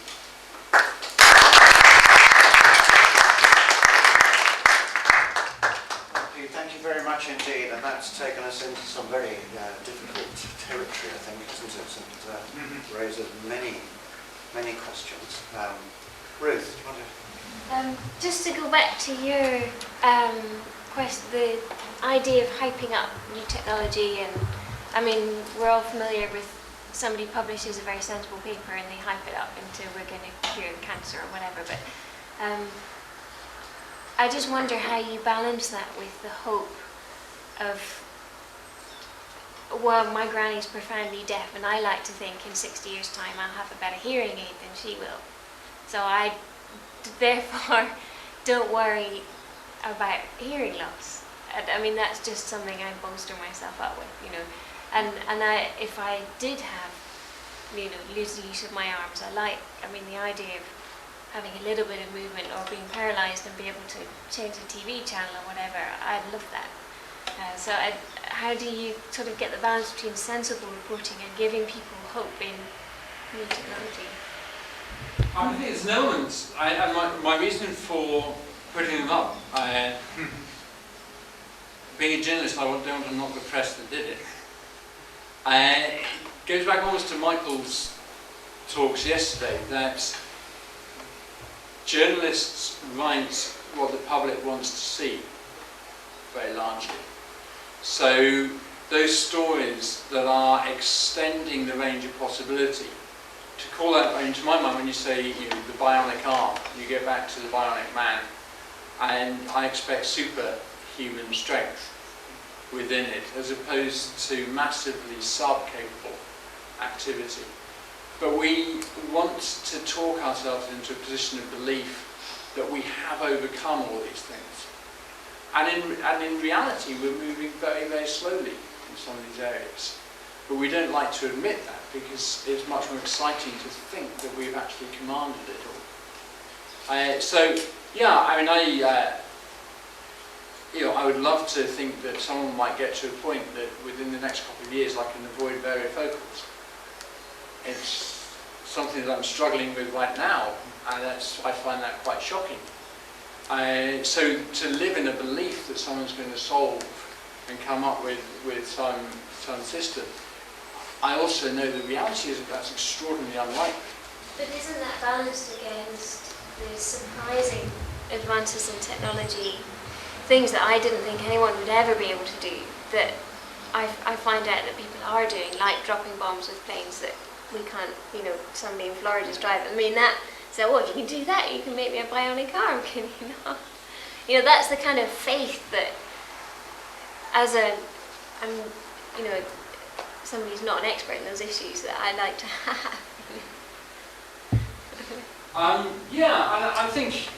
Thank you very much indeed, and that's taken us into some very difficult territory, I think, isn't it? And raises many, many questions. Ruth, do you want to? Just to go back to your the idea of hyping up new technology, and I mean, we're all familiar with somebody publishes a very sensible paper and they hype it up into we're going to cure cancer or whatever, but I just wonder how you balance that with the hope of, well, my granny's profoundly deaf and I like to think in 60 years' time I'll have a better hearing aid than she will. So I therefore don't worry about hearing loss. I mean, that's just something I bolster myself up with, you know. And if I did have, you know, lose the use of my arms, I mean, the idea of having a little bit of movement or being paralysed and be able to change the TV channel or whatever, I'd love that. How do you sort of get the balance between sensible reporting and giving people hope in new technology? I think it's an element. My reason for putting them up, being a journalist, I don't want to knock the press that did it. It goes back almost to Michael's talks yesterday, that journalists write what the public wants to see, very largely. So those stories that are extending the range of possibility, to call that, I mean, to my mind, when you say, you know, the bionic arm, you get back to the bionic man, and I expect superhuman strength within it, as opposed to massively sub-capable activity. But we want to talk ourselves into a position of belief that we have overcome all these things. And in reality, we're moving very, very slowly in some of these areas. But we don't like to admit that because it's much more exciting to think that we've actually commanded it all. So yeah, I mean, I would love to think that someone might get to a point that within the next couple of years I can avoid variofocals. It's something that I'm struggling with right now, and I find that quite shocking. So to live in a belief that someone's going to solve and come up with some system, I also know the reality is that that's extraordinarily unlikely. But isn't that balanced against the surprising advances in technology, things that I didn't think anyone would ever be able to do, that I find out that people are doing, like dropping bombs with planes that we can't, somebody in Florida's driving. I mean, so if you can do that, you can make me a bionic arm, can you not? That's the kind of faith that, somebody who's not an expert in those issues, that I like to have. Yeah, I think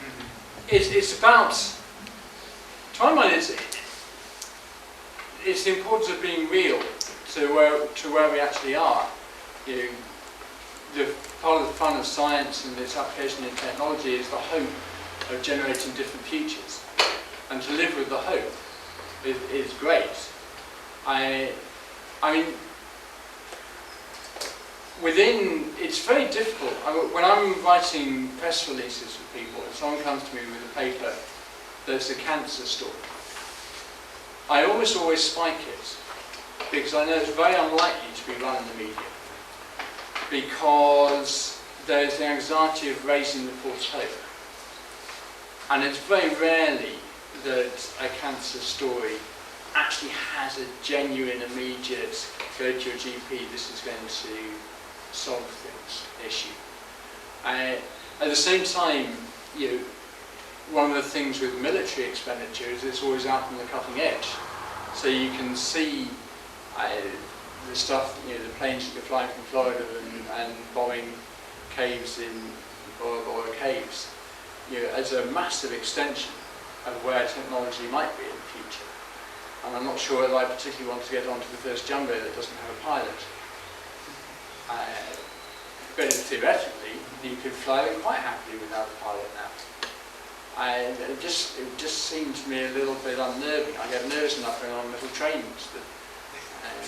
it's about, to my mind, it's the importance of being real to where we actually are. The part of the fun of science and its application in technology is the hope of generating different futures, and to live with the hope is great. I mean, it's very difficult. When I'm writing press releases for people, and someone comes to me with a paper that's a cancer story, I almost always spike it, because I know it's very unlikely to be run in the media, because there's the anxiety of raising the false hope. And it's very rarely that a cancer story actually has a genuine, immediate, go to your GP, this is going to solve things issue. At the same time, one of the things with military expenditure is it's always out on the cutting edge. So you can see the stuff, the planes that are flying from Florida and bombing caves in Bora Bora caves, as a massive extension of where technology might be in the future. And I'm not sure whether I particularly want to get onto the first jumbo that doesn't have a pilot. But theoretically, you could fly quite happily without a pilot now. And it just seemed to me a little bit unnerving. I get nervous enough going on little trains that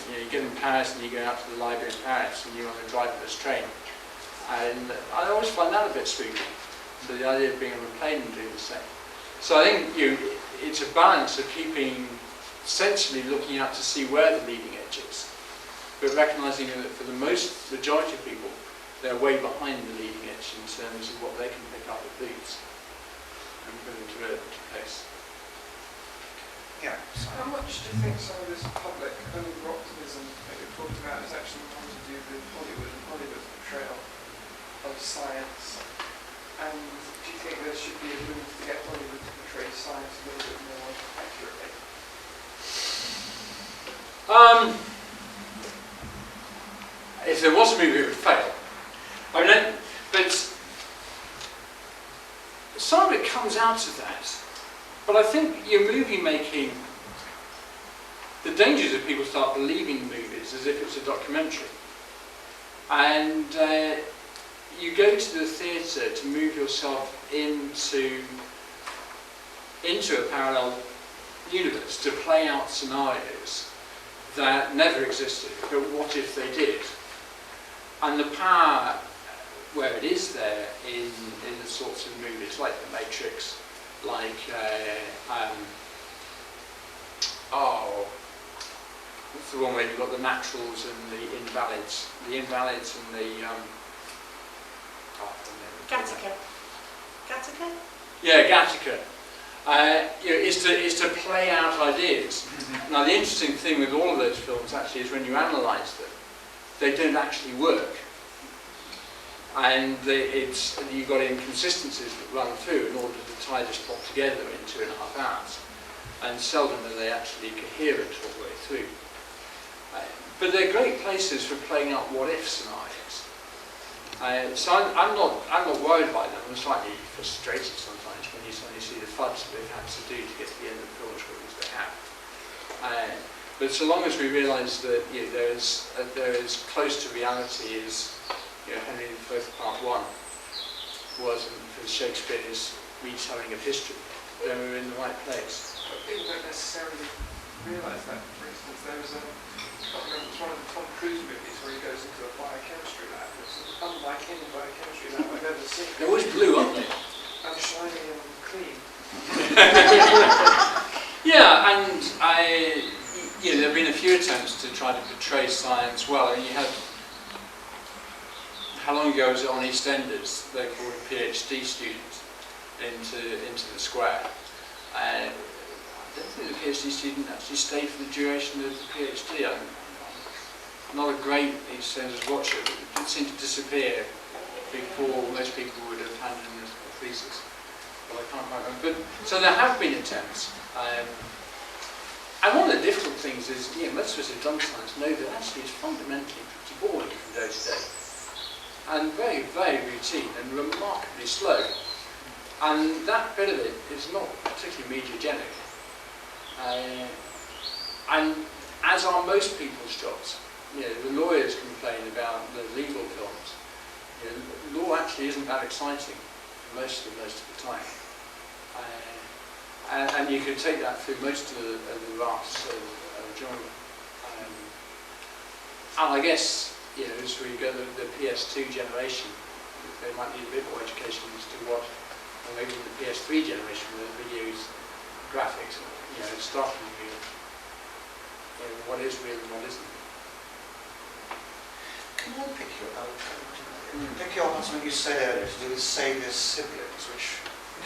you get in Paris and you go out to the library in Paris and you're on a driverless train. And I always find that a bit spooky. So the idea of being on a plane and doing the same. So I think it's a balance of keeping sensibly looking out to see where the leading edge is, but recognising that for the majority of people, they're way behind the leading edge in terms of what they can pick up at booths and put into place. Yeah. How much do you think some of this public over-optimism that you're talking about is actually more to do with Hollywood and Hollywood's portrayal of science? And do you think there should be a move to get Hollywood to portray science a little bit more accurately? If there was a movie, it would fail. But some of it comes out of that. But I think your movie making, the dangers of people start believing movies as if it's a documentary. And you go to the theatre to move yourself into a parallel universe, to play out scenarios that never existed, but what if they did? And the power where it is there in the sorts of movies like The Matrix, like what's the one where you've got the naturals and the invalids and the Gattaca. Gattaca? Yeah, Gattaca. Is to play out ideas. Now the interesting thing with all of those films actually is when you analyse them, they don't actually work. And you've got inconsistencies that run through in order to tie this plot together in 2.5 hours. And seldom are they actually coherent all the way through. But they're great places for playing out what-if scenarios. So I'm not worried by them. I'm slightly frustrated sometimes when you suddenly see the fudge that they've had to do to get to the end of the film as they have. But so long as we realise that there is close to reality as Henry V Part 1 was in with Shakespeare's retelling of history, then we're in the right place. But people don't necessarily realise that. For instance, there was I can't remember, it's one of the Tom Cruise movies where he goes into a biochemistry lab. It's unlike any biochemistry lab I've ever seen. They're always blue, aren't they? And shiny and clean. Yeah, and there have been a few attempts to try to portray science well. And you had, how long ago was it on EastEnders? They called a PhD student into the square. I don't think the PhD student actually stayed for the duration of the PhD. I'm not a great EastEnders watcher, but it did seem to disappear before most people would have handed in a thesis. Well, I can't quite remember. But, so there have been attempts. And one of the difficult things is, most of us who've done science know that actually it's fundamentally pretty boring from day to day. And very, very routine and remarkably slow. And that bit of it is not particularly mediagenic. And as are most people's jobs. The lawyers complain about the legal films. Law actually isn't that exciting most of the time. And you can take that through most of the rafts of genre. And I guess, as we go the PS2 generation, they might need a bit more education as to what, or maybe the PS3 generation where the videos, graphics, starting real. What is real and what isn't. Can I pick you up on something you said earlier to do with Saviour's siblings, which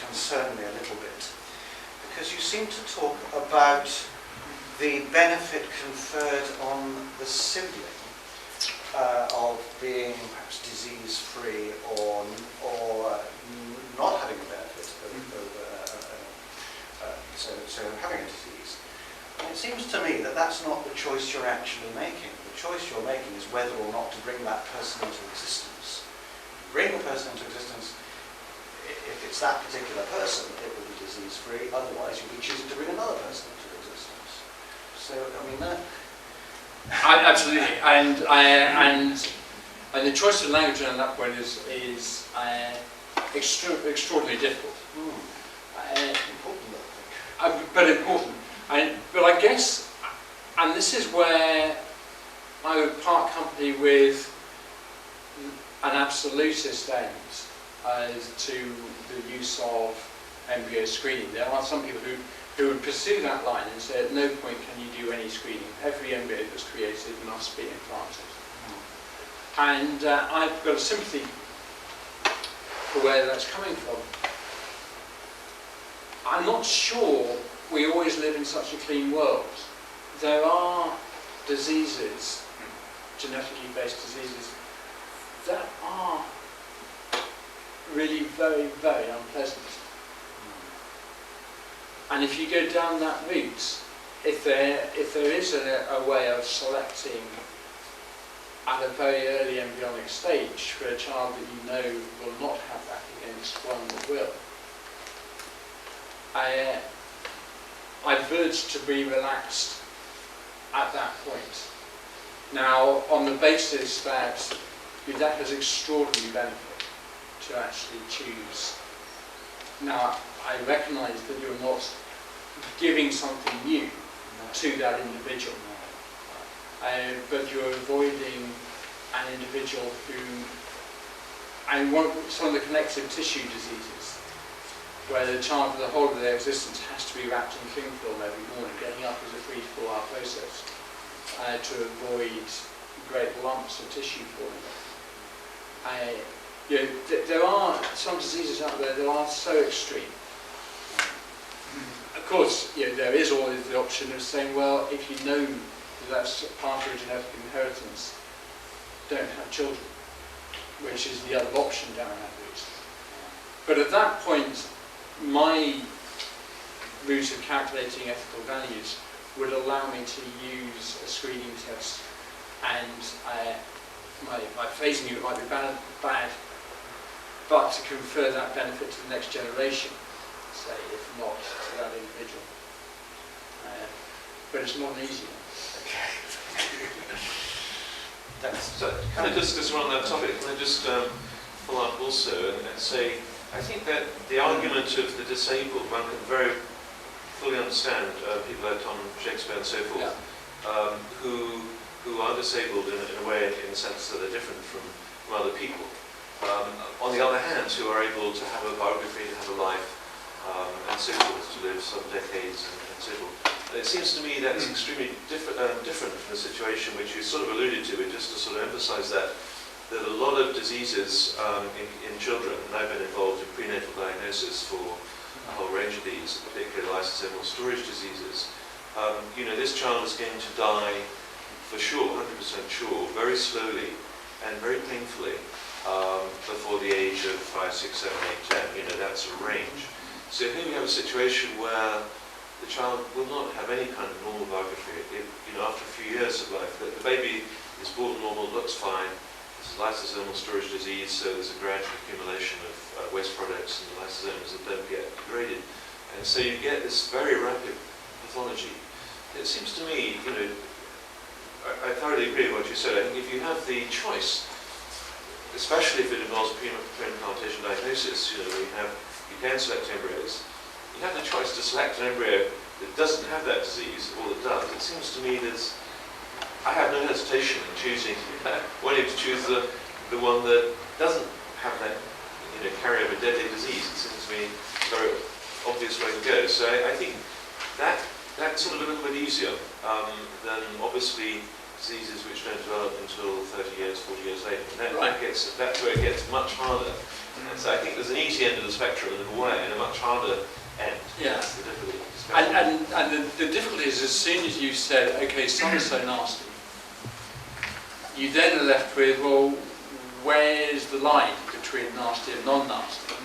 concerned me a little bit? Because you seem to talk about the benefit conferred on the sibling of being perhaps disease-free or not having a benefit so having a disease. And it seems to me that that's not the choice you're actually making. The choice you're making is whether or not to bring that person into existence. Bring the person into existence. If it's that particular person, it will be disease-free. Otherwise, you'll be choosing to bring another person into existence. So, Absolutely, and the choice of language on that point is extraordinarily difficult. Important, I think. But important. But I guess, and this is where I would part company with an absolutist end as to the use of embryo screening. There are some people who would pursue that line and say at no point can you do any screening. Every embryo that's created must be implanted. And I've got a sympathy for where that's coming from. I'm not sure we always live in such a clean world. There are diseases, genetically based diseases, that are really very, very unpleasant. And if you go down that route, if there is a way of selecting at a very early embryonic stage for a child that you know will not have that against one that will, I verge to be relaxed at that point. Now, on the basis that has extraordinary benefit to actually choose. Now, I recognise that you're not giving something new to that individual, but you're avoiding an individual who, and some of the connective tissue diseases, where the child for the whole of their existence has to be wrapped in cling film every morning, getting up is a 3 to 4 hour process to avoid great lumps of tissue forming. There are some diseases out there that are so extreme. Of course, there is always the option of saying, well, if you know that that's part of a genetic inheritance, don't have children, which is the other option down that route. But at that point, my route of calculating ethical values would allow me to use a screening test, and my phrasing it might be bad, but to confer that benefit to the next generation, say, if not to that individual. But it's not an easy one. Okay. So, can I just while on that topic, can I just follow up also and say, I think that the argument of the disabled, one can very fully understand people like Tom Shakespeare and so forth, who are disabled in a way, in the sense that they're different from other people. On the other hand, who are able to have a biography, to have a life, and so forth, to live some decades and so forth. And it seems to me that's extremely different from the situation which you sort of alluded to, and just to sort of emphasize that a lot of diseases in children, and I've been involved in prenatal diagnosis for a whole range of these, particularly lysosomal storage diseases. You know, this child is going to die for sure, 100% sure, very slowly and very painfully before the age of 5, 6, 7, 8, 10. You know, that's a range. So here we have a situation where the child will not have any kind of normal biography. You know, after a few years of life, the baby is born normal, looks fine. This is lysosomal storage disease, so there's a gradual accumulation of waste products in the lysosomes that don't get degraded. And so you get this very rapid pathology. It seems to me, you know, I thoroughly agree with what you said. I think if you have the choice, especially if it involves pre-implantation diagnosis, you know, you can select embryos. You have the choice to select an embryo that doesn't have that disease, or that does. It seems to me I have no hesitation in choosing, wanting to choose the one that doesn't have that, you know, carry over deadly disease. It seems to me a very obvious way to go. So I think that's sort of a little bit easier than obviously diseases which don't develop until 30 years, 40 years later. And that's where it gets much harder. And so I think there's an easy end of the spectrum in a way, and a much harder end. Yeah. That's the difficulty. And the difficulty is, as soon as you said, okay, some are so nasty, you then are left with, well, where's the line between nasty and non-nasty?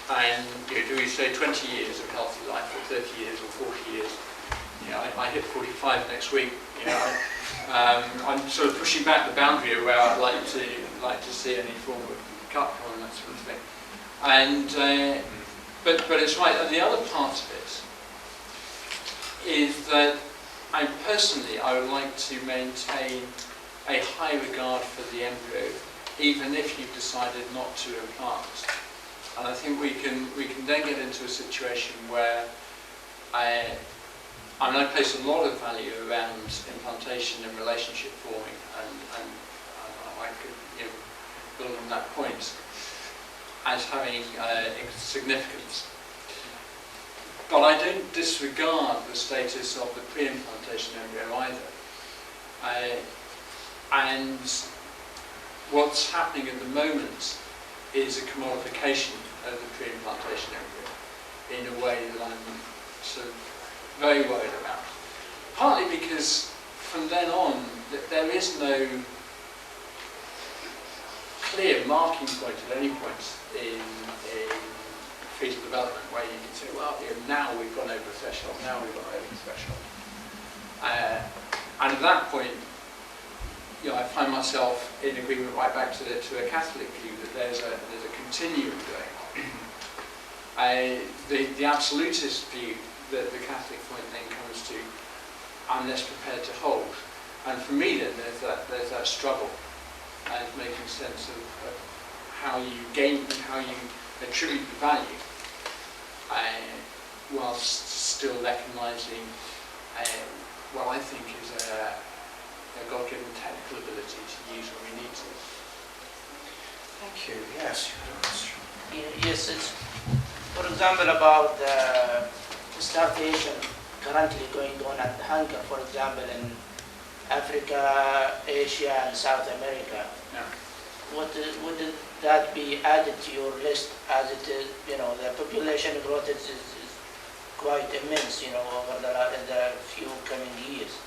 And you know, do we say 20 years of healthy life, or 30 years, or 40 years? You know, I hit 45 next week. You know, I'm sort of pushing back the boundary of where I'd like to see any form of cut on that sort of thing. And but it's right. And the other part of it is that I would like to maintain a high regard for the embryo, even if you've decided not to implant. And I think we can then get into a situation where I place a lot of value around implantation and relationship forming, and I could, you know, build on that point as having significance. But I don't disregard the status of the pre-implantation embryo either. And what's happening at the moment is a commodification of the pre-implantation embryo in a way that I'm sort of very worried about. Partly because from then on, there is no clear marking point at any point in fetal development where you can say, well, you know, now we've gone over a threshold, now we've gone over the threshold. And at that point, you know, I find myself in agreement right back to a Catholic view that there's a continuum going on. The absolutist view that the Catholic point then comes to, I'm less prepared to hold. And for me then there's that struggle and making sense of how you gain, how you attribute the value, whilst still recognising what I think is a God-given technical ability to use when we need to. Thank you. Yes, you had a question. Yes, it's, for example, about starvation currently going on and hunger, for example, in Africa, Asia, and South America. Yeah. Would that be added to your list, as it is, you know, the population growth is quite immense, you know, over the few coming years.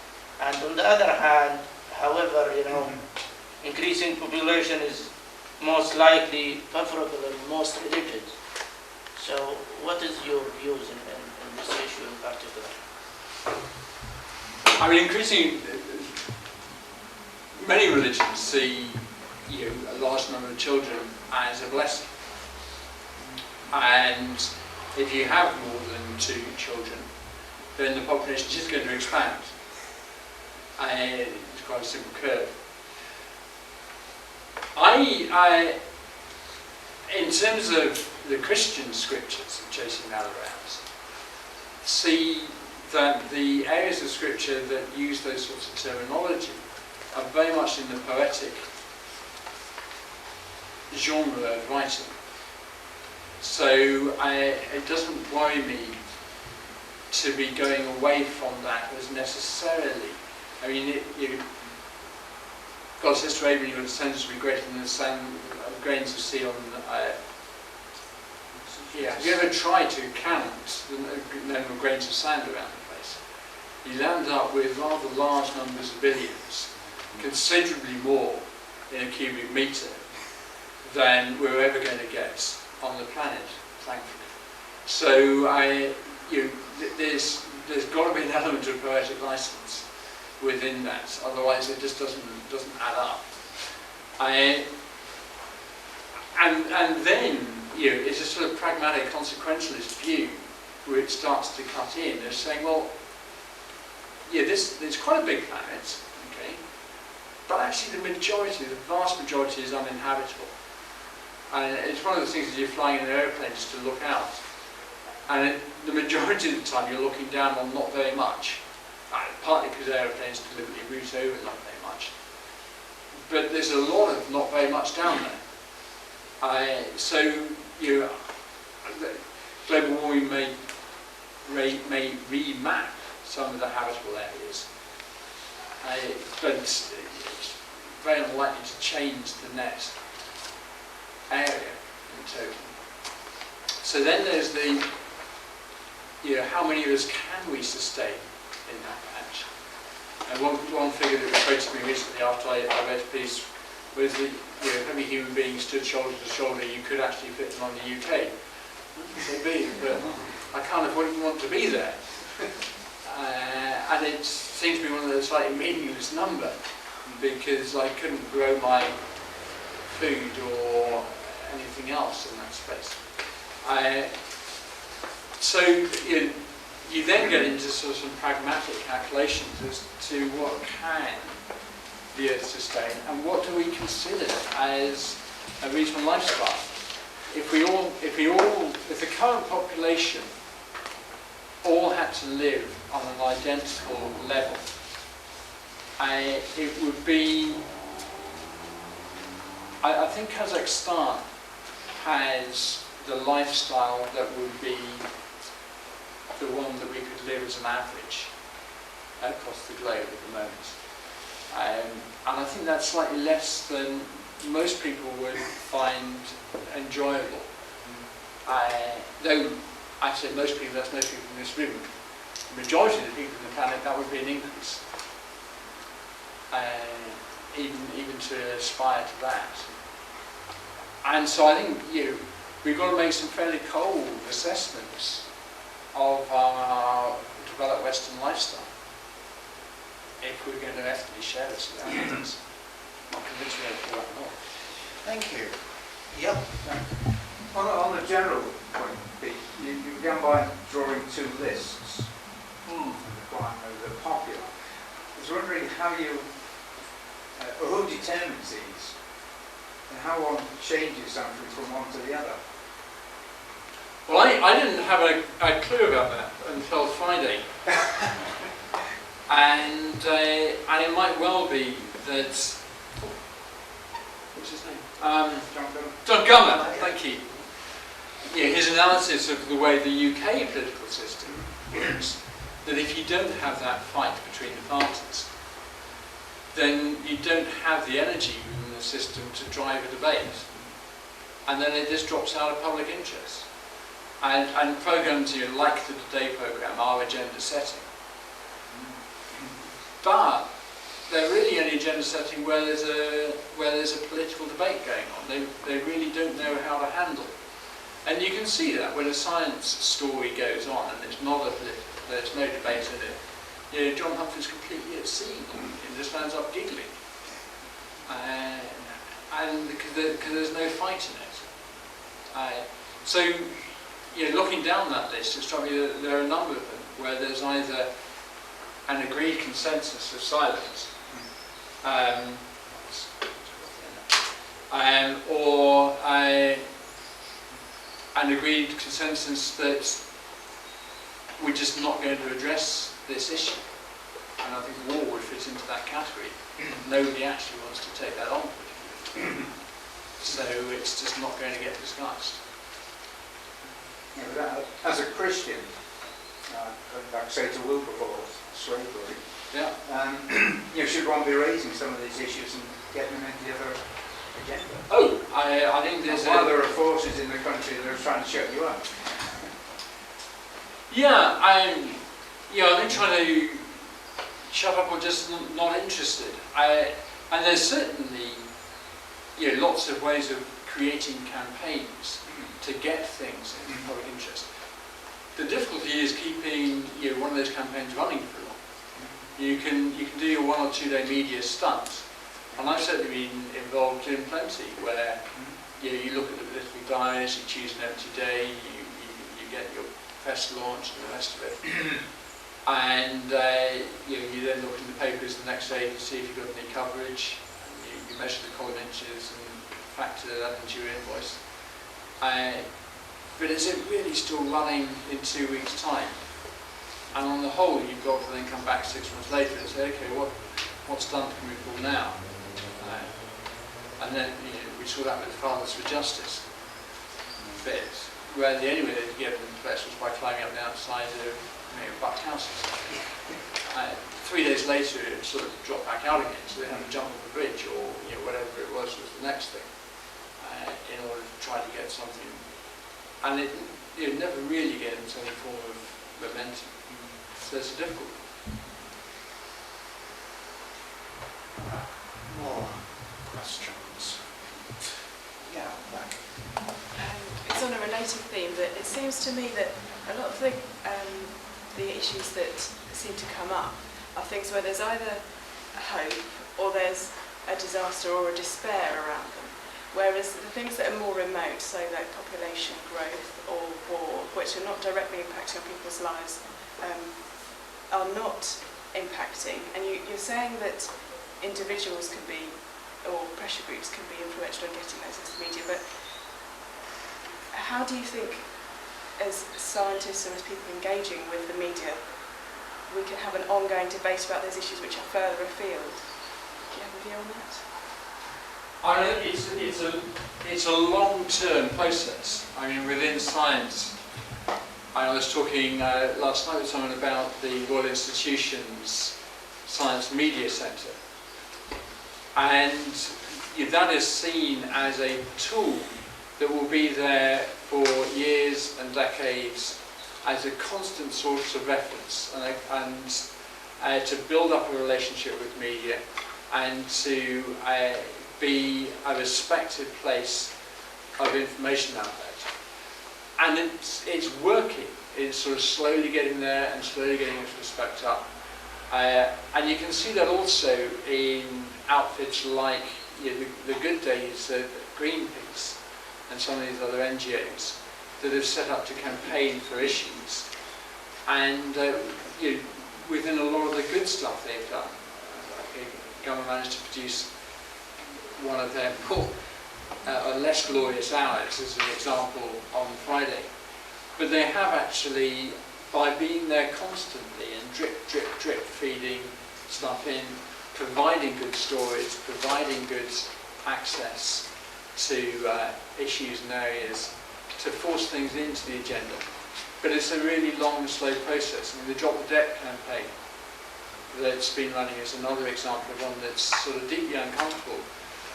And on the other hand, however, you know, increasing population is most likely favorable in most religions. So what is your views in this issue in particular? I mean, increasing, many religions see, you know, a large number of children as a blessing. And if you have more than 2 children, then the population is just going to expand. And it's quite a simple curve. In terms of the Christian scriptures of chasing Alarounds see that the areas of scripture that use those sorts of terminology are very much in the poetic genre of writing. So it doesn't worry me to be going away from that as necessarily. I mean, God says to Abraham, your descendants will be greater than the sand, grains of sea on. Have you ever tried to count the number of grains of sand around the place? You land up with rather large numbers of billions, considerably more in a cubic metre than we're ever going to get on the planet, thankfully. So there's got to be an element of poetic license within that, otherwise it just doesn't add up. And then it's a sort of pragmatic consequentialist view which starts to cut in. They're saying, well, it's quite a big planet, okay, but actually the vast majority is uninhabitable. And it's one of the things as you're flying in an aeroplane just to look out. And the majority of the time you're looking down on not very much. Partly because aeroplanes deliberately route over not very much. But there's a lot of not very much down there. Global warming may remap some of the habitable areas. But it's very unlikely to change the net area in total. So then there's the, how many of us can we sustain in that patch? And one figure that was quoted to me recently after I read a piece was that every human being stood shoulder to shoulder, you could actually fit them on the UK. So be, but I kind of wouldn't want to be there. And it seemed to be one of those slightly meaningless number because I couldn't grow my food or anything else in that space. So you then get into sort of some pragmatic calculations as to what can the Earth sustain and what do we consider as a reasonable lifestyle. If the current population all had to live on an identical level, it would be, I think Kazakhstan has the lifestyle that would be the one that we could live as an average across the globe at the moment. And I think that's slightly less than most people would find enjoyable. Though I say most people, that's most people in this room. The majority of the people on the planet, that would be an increase. Even to aspire to that. And so I think we've got to make some fairly cold assessments of our developed Western lifestyle if we're going to ethically share this with our neighbours. I'm not convinced we're going to pull that off. Thank you. Yep. On a general point, Pete, you began by drawing two lists of the popular. I was wondering how you, or who determines these, and how one changes something from one to the other. Well, I didn't have a clue about that until Friday. And it might well be that, what's his name? John Gummer, thank you. His analysis of the way the UK political system works, that if you don't have that fight between the parties, then you don't have the energy within the system to drive a debate. And then it just drops out of public interest. And programs like the Today programme are agenda setting. But they're really only agenda setting where there's a political debate going on. They really don't know how to handle. And you can see that when a science story goes on and there's no debate in it. John Humphrey's completely at sea and just ends up giggling. And because there's no fight in it. So looking down that list, it struck me that there are a number of them where there's either an agreed consensus of silence, or and agreed consensus that we're just not going to address this issue. And I think war would fit into that category. Nobody actually wants to take that on particularly. So it's just not going to get discussed. Yeah, but as a Christian, going back say to Wilberforce, slavery, Yeah. should one be raising some of these issues and getting them into the other agenda? Oh, I think there's While there are forces in the country that are trying to shut you up. Yeah, I've been trying to shut up or just not interested. And there's certainly lots of ways of creating campaigns to get things in public interest. The difficulty is keeping one of those campaigns running for long. You can do your 1 or 2 day media stunt, and I've certainly been involved in plenty where you look at the political diet, you choose an empty day, you get your press launch and the rest of it. And you then look in the papers the next day to see if you've got any coverage, and you measure the column inches and factor that into your invoice. But is it really still running in 2 weeks' time? And on the whole, you've got to then come back 6 months later and say, okay, what stunt can we pull now? And then we saw that with Fathers for Justice bit, where the only way they could get them in the press was by climbing up the outside of Buck houses. 3 days later, it sort of dropped back out again, so they had to jump off the bridge or whatever it was the next thing in order to try to get something. And it never really gets any form of momentum. So it's difficult. More questions? Yeah, back. It's on a related theme, but it seems to me that a lot of the issues that seem to come up are things where there's either hope or there's a disaster or a despair around them. Whereas the things that are more remote, so like population growth or war, which are not directly impacting on people's lives, are not impacting. And you're saying that individuals can be, or pressure groups can be influential in getting those into the media, but how do you think, as scientists and as people engaging with the media, we can have an ongoing debate about those issues which are further afield? Do you have a view on that? It's a long-term process. I mean, within science, I was talking last night with someone about the Royal Institution's Science Media Centre, and that is seen as a tool that will be there for years and decades as a constant source of reference and to build up a relationship with media and to be a respected place of information outlet. And it's working. It's sort of slowly getting there and slowly getting its respect up. And you can see that also in outfits like the Good Days, Greenpeace, and some of these other NGOs that have set up to campaign for issues. And within a lot of the good stuff they've done, the government managed to produce one of their more less glorious hours as an example on Friday. But they have actually, by being there constantly and drip, drip, drip feeding stuff in, providing good stories, providing good access to issues and areas, to force things into the agenda. But it's a really long, slow process. I mean, the Drop the Debt campaign that's been running is another example of one that's sort of deeply uncomfortable.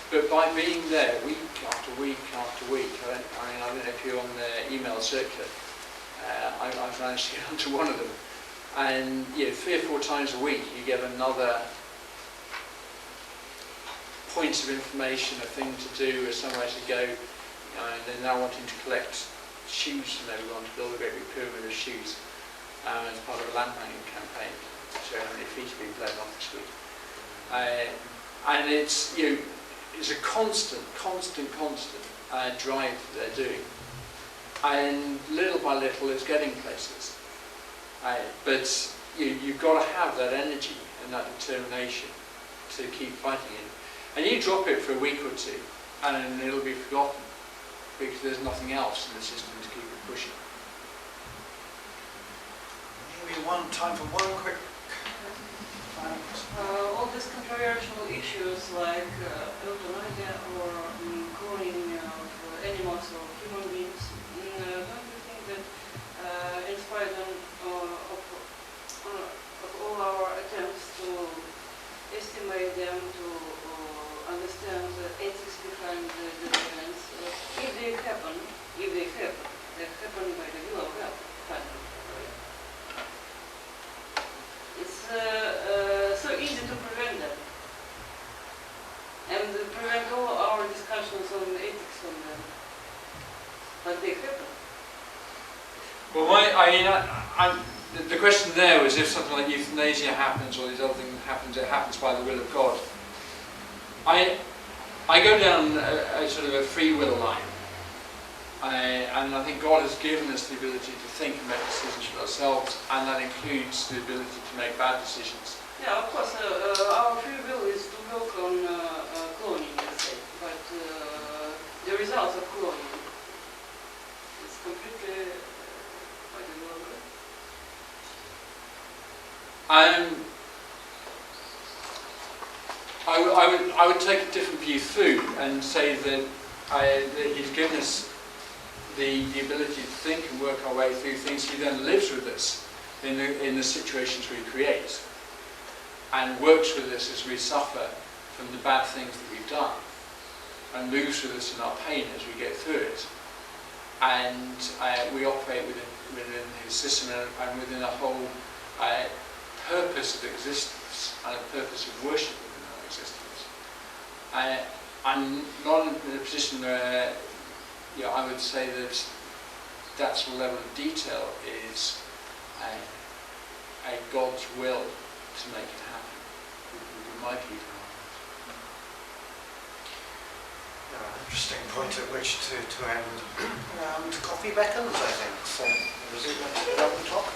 But by being there week after week after week, I don't know if you're on the email circular, I've managed to get onto one of them, and 3 or 4 times a week you get another point of information, a thing to do, or somewhere to go. And they're now wanting to collect shoes from everyone to build a great big pyramid of shoes as part of a land banking campaign to show how many feet are being blown off this week. And it's it's a constant drive that they're doing, and little by little it's getting places. But you've got to have that energy and that determination to keep fighting it. And you drop it for a week or two, and it'll be forgotten. because there's nothing else in the system to keep it pushing. Maybe time for one quick. All these controversial issues like euthanasia or cloning of animals or human beings, don't you think that in spite of all our attempts to estimate them, to understand the ethics behind the events, if they happen by the will of God, finally. It's so easy to prevent them and prevent all our discussions on ethics on them, but they happen. Well, the question there was if something like euthanasia happens or these other things happens, it happens by the will of God. I go down a sort of a free will line, and I think God has given us the ability to think and make decisions for ourselves, and that includes the ability to make bad decisions. Yeah, of course, our free will is to work on cloning, let's say, but the results of cloning is completely by the will of God. I would take a different view through and say that He's given us the ability to think and work our way through things. He then lives with us in the situations we create and works with us as we suffer from the bad things that we've done and moves with us in our pain as we get through it. And we operate within His system and within a whole purpose of existence and a purpose of worship within our existence. I'm not in a position where I would say that sort of level of detail is a God's will to make it happen. Would be my view. Interesting point at which to end. Coffee beckons, I think. So, is it 11 o'clock?